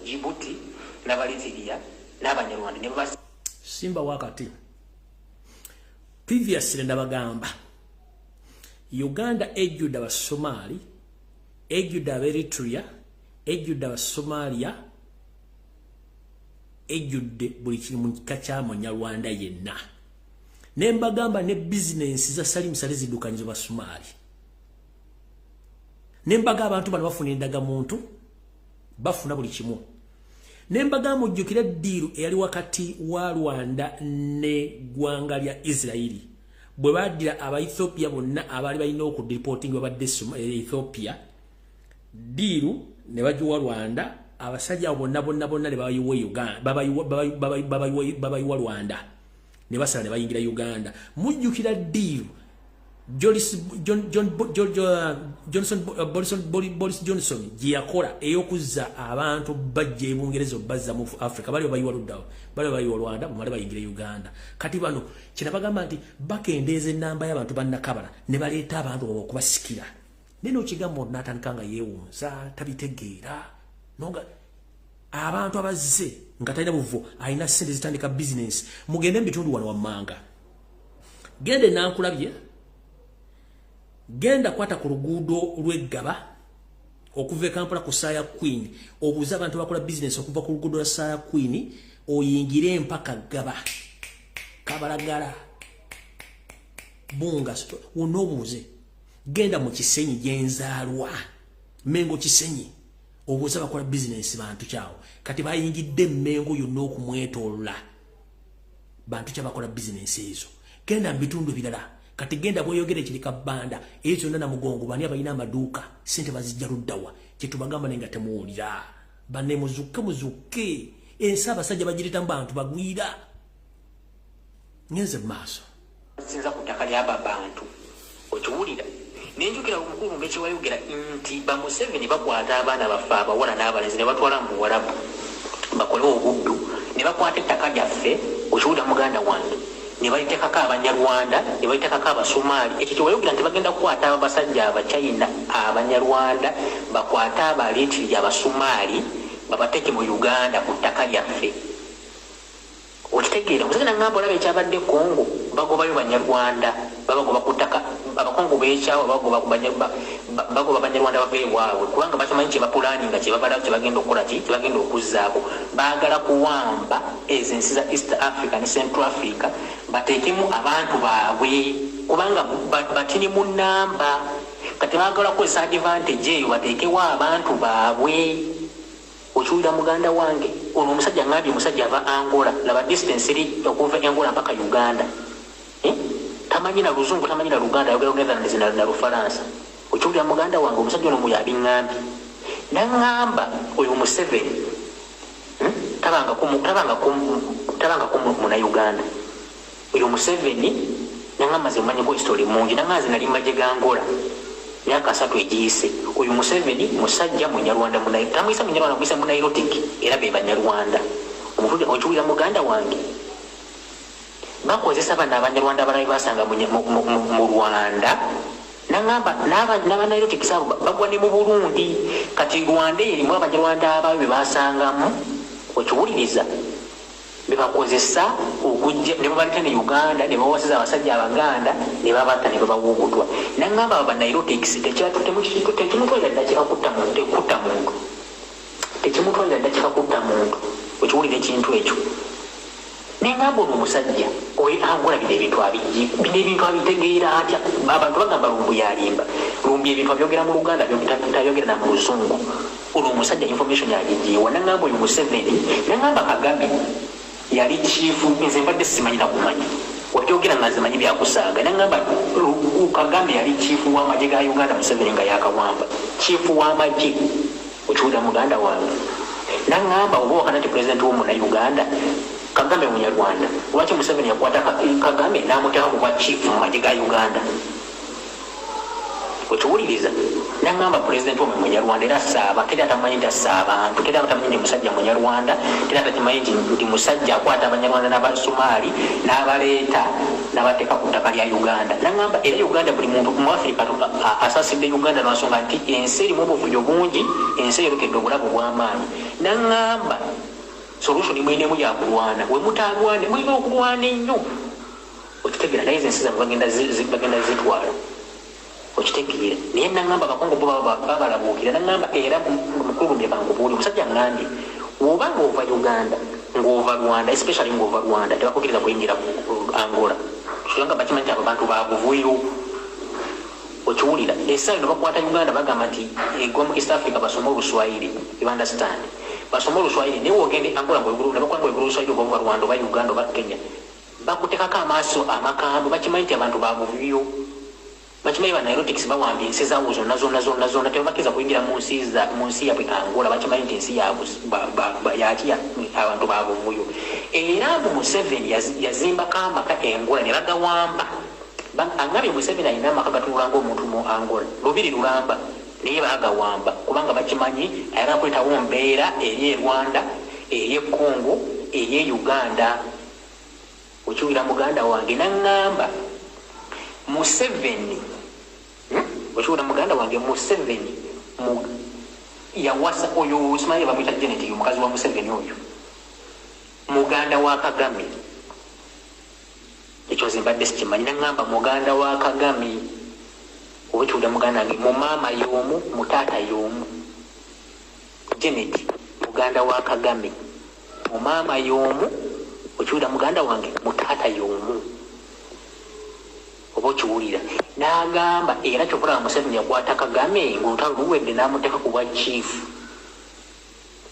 Djibouti n'Abalitiria n'Abanyarwanda ne Simba wakati previously ndabagamba Uganda ejjudde Abasomali ejjudde Eritrea ejjudde Abasomalia ejjudde buli kiri mu kika kya Munyarwanda yenna nembagamba ne business za Salim Saleh zidukanyizo Basomali nembaga abantu bano bafuna endaga muntu bafuna buli kimu nembaga mujjukira diiru eyali wakati wa Rwanda ne gwanga lya Israeli bwe badira aba Ethiopia bonna abali balina okureporting babadde Ethiopia diiru ne bajuwa Rwanda abasajja bonna ne babayiwa Uganda babayiwa Rwanda ne basala ne bayingira Uganda mujjukira diiru Boris Johnson giyakola eyokuzza abantu bajje Bungerezo bazza mu Africa bali bayiwa Ludawo bali bayiwa Rwanda bali bayingira Uganda kati bano kina bagamba nti bakendeeze namba y'abantu bannakabala ne baleeta abantu okubasikira neno kigambo natandikanga yeewunza tabitegeera nonga abantu abazze nga talina buvo alina sente zitandika business mugende bitundu wano wammanga gende nankulabye genda kwata ku luguudo lw'eggaba okuva Kampala ku Saya Queen obuza abantu bakola business okuva ku luguudo lwa Saya Queen oyingire mpaka Gaba Kabalagala Bunga unobuze genda mu Kisenyi gyenzaalwa Mengo Kisenyi obuza bakola business bantu kyao kati bayingidde Mengo yonna okumwetoola bantu kyabakola business ezo genda bitundu birala kati genda bwoyogere kirika banda ezo ndana mugongo bani abayina amaduuka sente bazijja Luddawa kitubagamba nenga temuwulira banne muzuke ensaba sajja bagirita mbantu bagwira ngeze maaso sinza ku ttaka ly'aba bantu okiwulira nenjukira omukulu mbeki wayogera nti ba Museveni bakwata abaana baffe abawala n'abalenzi ne batwala mu Buwarabu bakole obuddu ne bakwata ettaka lyaffe okiwulira muganda wange ne balitekako Abanyarwanda ne balitekako Abasumaali ekyo kyewayogera nti bagenda kukwata abasajja Abachina Abanyarwanda bakwate abaleetiri Abasumaali babateeke mu Uganda ku ttaka lyaffe okitegeera Museveni ngamba olaba ekyabadde Congo bagobayo Banyarwanda babagoba ku ttaka abakongo beekyawo bagoba Banyarwanda bava ewaabwe kubanga bakimanyi kye bapulaninga kye babalawo kye bagenda okukola kye bagenda okuzzaako baagala kuwamba ezo ensi za East Africa ne Central Africa bateekemu abantu baabwe kubanga batini mu nnamba kati baagala kukozesa advantage eyo bateekewo abantu baabwe okiwulira muganda wange ono omusajja ngambye omusajja ava Angola laba distance eri okuva Angola mpaka Uganda tamanyi na Luzungu tamanyi na Luganda ayogera Netherlands na Lufaransa okiwulira muganda wange omusajja ono muyabi ngambye nangamba oyo Museveni tabanga ku muna Uganda oyo Museveni nangamba ze mmanyi ko history mungi nangaze nali mbaje ga Angola myaka 3 egiyise oyo Museveni musajja Munyarwanda tamuyisa Munyarwanda muyisa Munairotic era be Banyarwanda okiwulira muganda wange bakozesa bana Abanyarwanda abalala basanga mu Rwanda nangamba n'Abanairotic sabo bagwa ne mu Burundi kati Rwanda erimu Abanyarwanda abawe basangamu okiwuliriza bebakozesa okujja ne babaleta ne Uganda ne bawasiza abasajja Abaganda ne babata ne babawugutwa nangamba Abanairotic tekimutwalira ddakika kutta muntu tekimutwalira ddakika kutta muntu okiwulira ekintu ekyo nengamba ono omusajja oyo Angola bino ebintu abitegeera atya abantu bagamba Lumbu yalimba Lumbu ebintu abyogera mu Luganda tabyogera na mu Luzungu ono omusajja information yagijiwa nengamba oyo Museveni nengamba Kagame yali chifu nze mbadde simanyi nakumanya wabyogera nga zimanyi byakusaaga nengamba Kagame yali chifu w'amagye ga Uganda Museveni nga yakawamba chifu w'amagye okiwulira muganda wange nengamba oba wakanati president w'omuna Uganda Kagame Munyarwanda lwaki Museveni yakwata Kagame n'amuteeka ku bwa chief mu magye ga Uganda okiwuliriza nangamba president w'omu Munyarwanda era saaba teri atamanyi nti assa abantu teri atamanyi nti musajja Munyarwanda teri atamanyi nti musajja akwata Abanyarwanda n'Abasumaali n'abaleeta n'abateeka ku ttaka lya Uganda nangamba era Uganda buli muntu mu Africa asaasidde Uganda n'ensonga nti ensi erimu obuvuyo bungi ensi eyolekedde obulago bw'amaanyi nangamba solution mwinemu yakulwana we mutalwane mulina okulwana ennyo okitegeera naye ensi zammwe bagenda zitwala okitegeera naye nangamba abakongo bo babalabuukira nangamba era mukulumye bangubuuli omusajja ngambye woba ng'ova Uganda ng'ova Rwanda especially ng'ova Rwanda tebakukiriza kuyingira Angola kubanga bakimanyi nti abo bantu babuvuyo okiwulira essaawa eno bakwata Uganda bagamba nti egwa mu East Africa basome Oluswayiri you understand basoma Oluswayiri naye wogende Angola nebakwanga oyogera Oluswayiri oba Rwanda oba Uganda oba Kenya bakutekako amaaso amakambo bakimanyi nti abantu babuvuyo bakimanyi Banairotics bawambye ensi zaawo zonna tebabakkiriza kuyingira mu nsi yabwe Angola bakimanyi nti ensi yaabwe yaki abantu babuvuyo era mbu Museveni yazimbako amaka Angola ne bagawamba angabye Museveni alina amaka gatunula ng'omuntu mu Angola lubiri lulamba naye bagawamba kubanga bakimanyi ayagala kuletawo mbeera eri Rwanda eri Congo eri Uganda okiwulira muganda wange nangamba Museveni okiwulira muganda wange Museveni yawasa oyo simanyi bamwita Janet omukazi wa Museveni oyo muganda wa Kagame ekyo zimbadde sikimanyi nangamba muganda wa Kagame okiwulira muganda wange mu maama y'omu mu taata y'omu Janet muganda wa Kagame mu maama y'omu okiwulira muganda wange mu taata y'omu oba okiwulira n'agamba era kyokulaba Museveni yakwata Kagame ng'olutalo luwedde n'amuteeka ku bwa chief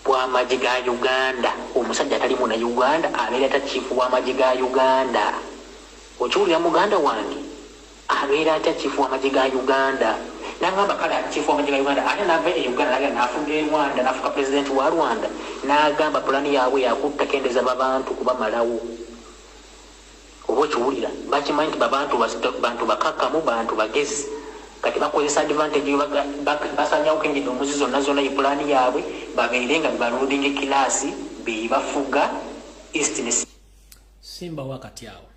bw'amagye ga Uganda omusajja atali muna Uganda abeera ta chief w'amagye ga Uganda okiwulira muganda wange abeera atya chief w'amagye ga Uganda nangamba kale chief w'amagye ga Uganda ate n'ava e Uganda nagenda n'afuga e Rwanda n'afuka president wa Rwanda n'agamba pulani yaabwe yakutta kendeza babantu kubamalawo oba okiwulira bakimanyi nti bantu bakakkamu bantu bagezi kati bakozesa advantage basanyawo engendo omuzi zonna ipulaani yaabwe babeere nga bebalodinga ekiraasi bebafuga east ne simba wakati awo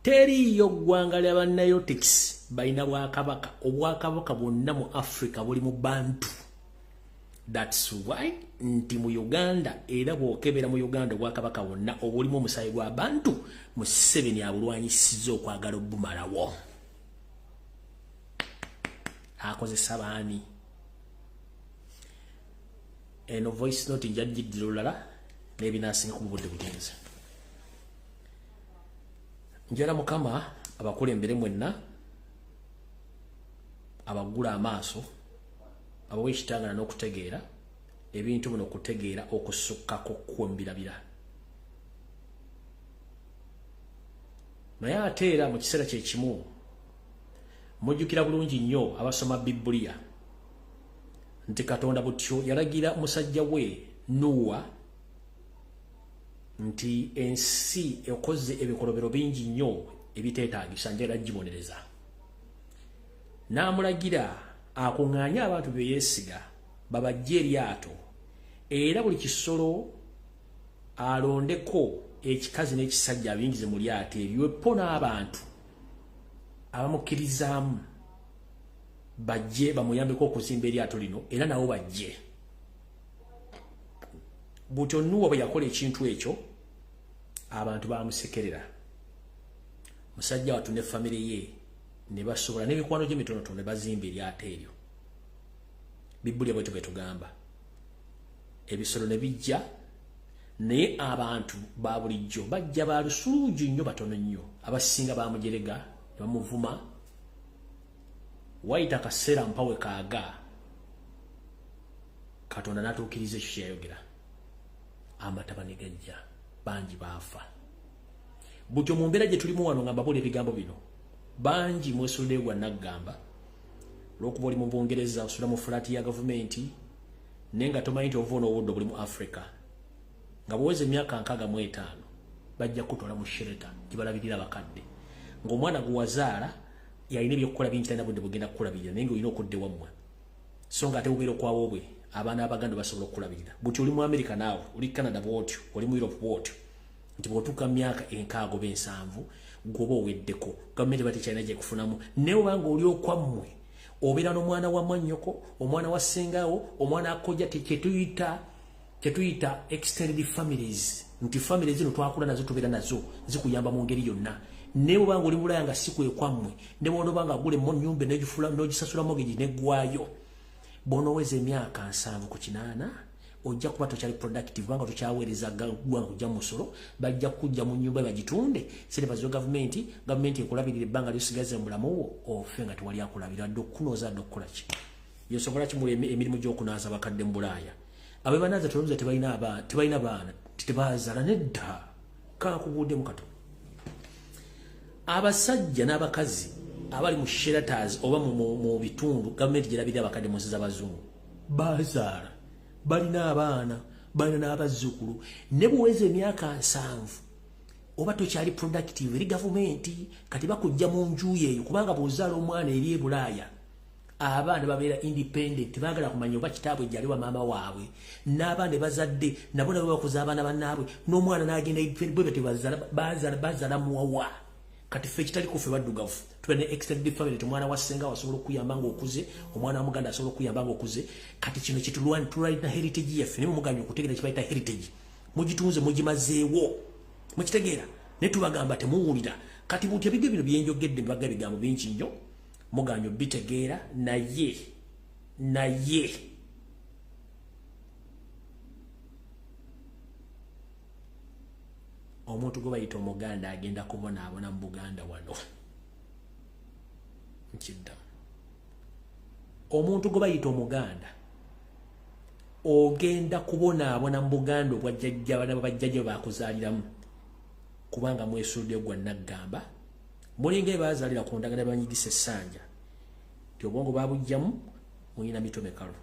teriyo ggwanga lya bannayotics balina bwakabaka obwakabaka bwonna mu Africa buli mu bantu. That's why nti mu Uganda era bwokebera mu Uganda obwakabaka bwonna obulimu omusayi gwa bantu Museveni abulwanyisiza okwagala obumalawo. Akozesa baani eno voice note njagidde olulala n'ebinasinga ku budde bugenze. Njala Mukama abakulembere mwenna abagula amaaso abawe ekitangana n'okutegeera ebintu bino okutegeera okusukkako kwombirabira. Naye ate era mu kiseera kye kimu mujjukira bulungi nnyo abasoma Bibuliya nti Katonda butyo yalagira musajja we Nuwa nti ensi ekoze ebikolobero bingi nnyo ebiteetaagisa njagala gibonereza. N'amulagira akuŋŋaanye abantu be yeesiga babajje eryato era buli kisolo alondeko ekikazi n'ekisajja abingize mu lyato erywepo n'abantu abamukkirizaamu bajje bamuyambeko okuzimba eryato lino era nabo bajje. Butyo Nuwa bwe yakola ekintu ekyo abantu bamusekerera. Musajja watu ne famire ye ne basobola n'emikwano gye mitonotono ne bazimba eryato eryo. Bibuliya bwe tugamba ebisolo ne bijja naye abantu ba bulijjo bajja ba lusuluuju nnyo batono nnyo abasinga bamujerega ne bamuvuma wayita akaseera mpawe kaaga Katonda n'atuukiriza ekyo kye yayogera amataba ne gajja bangi baafa. Butyo mu mbeera gye tulimu wano nga mbabula ebigambo bino bangi mwesulire gwa naggamba lw'okuba oli mu Bungereza osula mu fulaati ya gavumenti naye nga tomanyi nti ova n'obudde buli mu Africa nga buweze emyaka 65 bajja kutwala mu shelter gye balabirira abakadde ng'omwana gwe wazaala yalina ebyokukola bingi talina budde bugenda kukulabirira naye ng'olina okudde wammwe so nga ate bubeera okwawo bwe abaana abaganda basobola okukulabirira. Buti oli mu America naawe oli Canada bwotyo oli mu Europe bwotyo nti bw'otuuka mu myaka 60 goba oweddeko gavumenti batekyalina gye kufunamu naye obanga oli okwammwe obeera n'omwana wa mwannyoko omwana wa ssengawo omwana akojja kyetuyita extended families nti families zino twakula nazo tubeera nazo zikuyamba mu ngeri yonna. Naye obanga oli bulaya nga si kwekwammwe ne bw'onobanga agula ennyumba n'ogisasula mortgage n'eggwayo bw'onoweza emyaka 7 ku 8 ojja kuba tokyali productive kubanga tokyaweereza ggwanga kujja mu musolo bajja kujja mu nnyumba bagitunde sente baziwa gavumenti ekulabirira ebbanga lyosigaze mu bulamu wo ofe nga tewali akulabira adde okukunooza adde okukola ki yosobola kimula emirimu gy'okunaaza abakadde mu Bulaaya abe banaaza tolowooza tebalina baana tebazaala nedda kakubuddemu kato. Abasajja n'abakazi abali mu shelters oba mu bitundu gavumenti gyerabirira abakadde mu nsi z'abazungu bazaala balina abaana balina n'abazzukulu ne buweza emyaka 7 oba tokyali productive eri gavumenti kati bakujja mu nju yeeyo kubanga bw'ozaala omwana eri e Bulaaya abaana babeera independent baagala kumanya oba kitaabwe gyali wa maama waabwe n'abaana bazadde nabo nabo bakuza abaana bannaabwe n'omwana n'agenda bwe bazaala muwawa kati ffe kitali kufe baddugavu tubene extended family omwana wa ssenga wasobola okuyamba ng'okuze omwana wa muganda asobola okuyamba ng'okuze kati kino tulina heritage yaffe naye mugambye okutegeera kye bayita heritage mugitunze mugimazeewo mukitegeera naye tubagamba temuwulira kati buti ebigwo bino byenjogedde mbaga ebigambo bingi nnyo mugambye bitegeera naye omuntu gwe bayita omuganda agenda kubonaabona mu Buganda wano nkiddamu omuntu gwe bayita omuganda ogenda kubonaabona mu Buganda obwajjajja bakuzaaliramu kubanga mwesulidde gwa naggamba mulinga bazaalira ku ndagala banyigisa essanja ti obwongo babujjamu muyina mitomekalu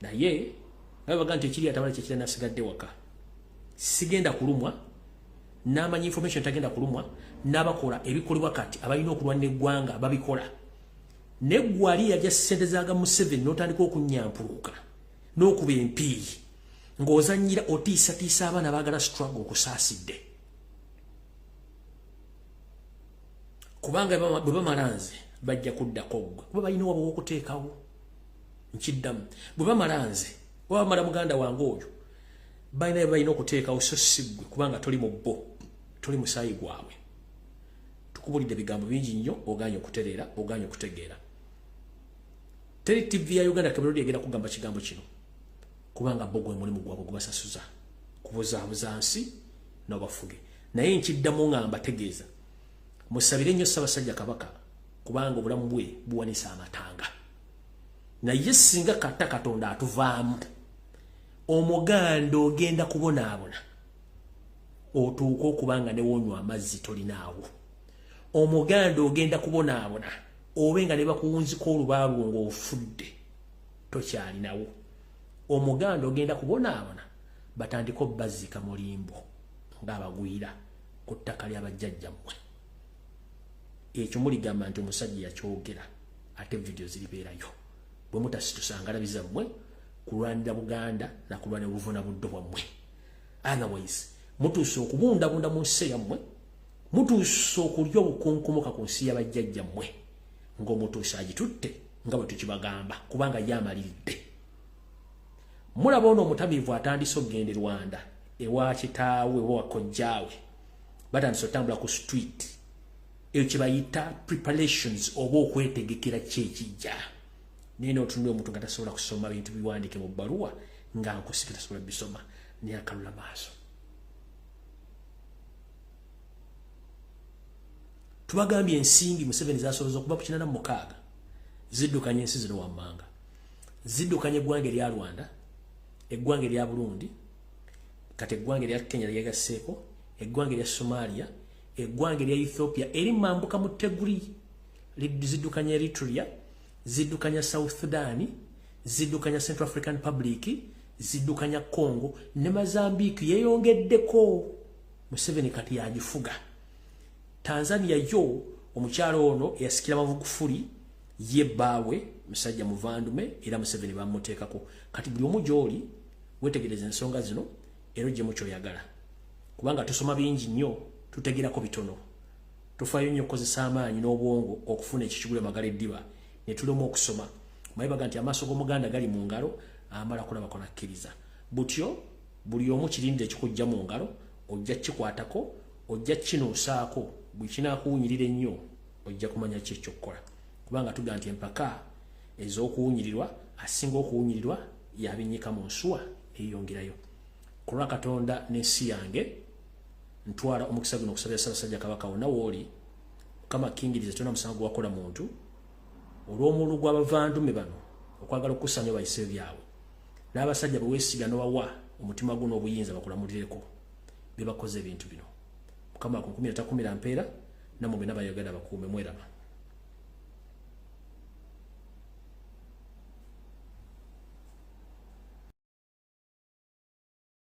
naye nga baga nti ekiri atabala kyekira nasigadde waka sigenda kulumwa n'amanyi information tagenda kulumwa n'abakola ebikolebwa kati abalina okulwanira eggwanga babikola neggwali yajja ssente zaga Museveni n'otandika okunyampuluka n'okuba empiiyi ng'ozannyira otiisatiisa abaana baagala struggle okusaasidde kubanga bwe bamalanze bajja kuddako ggwe kuba balina waba w'okuteekawo nkiddamu bwe bamalanze oba bamala muganda wange oyo balina okuteekawo so si ggwe kubanga toli mu bbo toli musaayi gwabwe tukubulidde bigambo bingi nnyo oganye okutereera oganye okutegeera teri TV ya Uganda Kabirodi egenda kugamba kigambo kino kubanga bo gwe mulimu gwabwe gubasasuza kubuzaabuza nsi n'obafuge naye nkiddamu ngamba tegeeza musabire nnyo Ssaabasajja Kabaka kubanga obulamu bwe buwanisa amatanga naye singa katta Katonda atuvaamu omuganda ogenda kubonaabona otuuka okubanga ne wonywa amazzi tolinaawo omuganda ogenda kubonaabona obenga ne bakuwunziko olubaalu ng'ofudde tokyalinawo omuganda ogenda kubonaabona batandika obbazika mulimbo ng'abagwira ku ttaka ly'abajjajjammwe ekyo muligamba nti omusajja yakyogera ate video ziribeerayo bwe mutasitusa ngalabizammwe kulwanira Buganda na kulwanira obuvuna buddo bwammwe otherwise mutuuse okubundabunda mu nsi yammwe mutuuse okulya obukunkumuka ku nsi y'abajjajjammwe ng'omutuuse agitutte nga bwe tukibagamba kubanga yamaliridde mulaba ono omutamiivu atandise okugenda e Rwanda ewa kitaawe oba wakojjaawe batandise otambula ku street eyo kye bayita preparations oba okwetegekera kyekijja nene otunula omuntu nga tasobola kusoma bintu biwandiike mu bbaluwa nga nkusike tasobola bisoma naye akalula maaso tubagambye ensimbi Museveni zasobozza okuva ku 86 ziddukanya ensi zino wammanga ziddukanya eggwanga erya Rwanda eggwanga erya Burundi kati eggwanga erya Kenya lyegasseeko eggwanga erya Somalia eggwanga erya Ethiopia eri mambuka mu Teguri ziddukanya Eritrea ziddukanya South Sudan ziddukanya Central African Republic ziddukanya Congo ne Mozambique yeyongeddeko Museveni kati yagifuga Tanzania yo omukyalo ono yasikira Magufuli ye baawe musajja muvandume era Museveni bamuteekako kati buli omu gy'oli wetegereza ensonga zino era gye mukyoyagala kubanga tusoma bingi nnyo tutegerako bitono tufaayo nnyo okukozesa amaanyi n'obwongo okufuna ekikigule magala eddiba ne tulema okusoma mayibaga nti amaaso g'omuganda gali mu ngalo amala kulaba kola kkiriza butyo buli omu kirinde ekikujja mu ngalo ojja kikwatako ojja kinuusaako bwe kinaakuwunyirira ennyo ojja kumanya ki ekyokukola kubanga tuga nti empaka ez'okuwunyirirwa asinga okuwunyirirwa yabinnyika mu nsuwa eyongerayo kulwa Katonda n'ensi yange ntwala omukisa guno okusabira Ssaabasajja Kabaka wonna w'oli kama kingiriza tona musango gwakola muntu olw'omululu gw'abavandume bano okwagala okukusanya bayise byabwe n'abasajja bwe weesiga n'obawa omutima guno obuyinza bakulamulireko be bakoze ebintu bino Mukama ku 10 mpeera namwe bena bayogera bakuume mweraba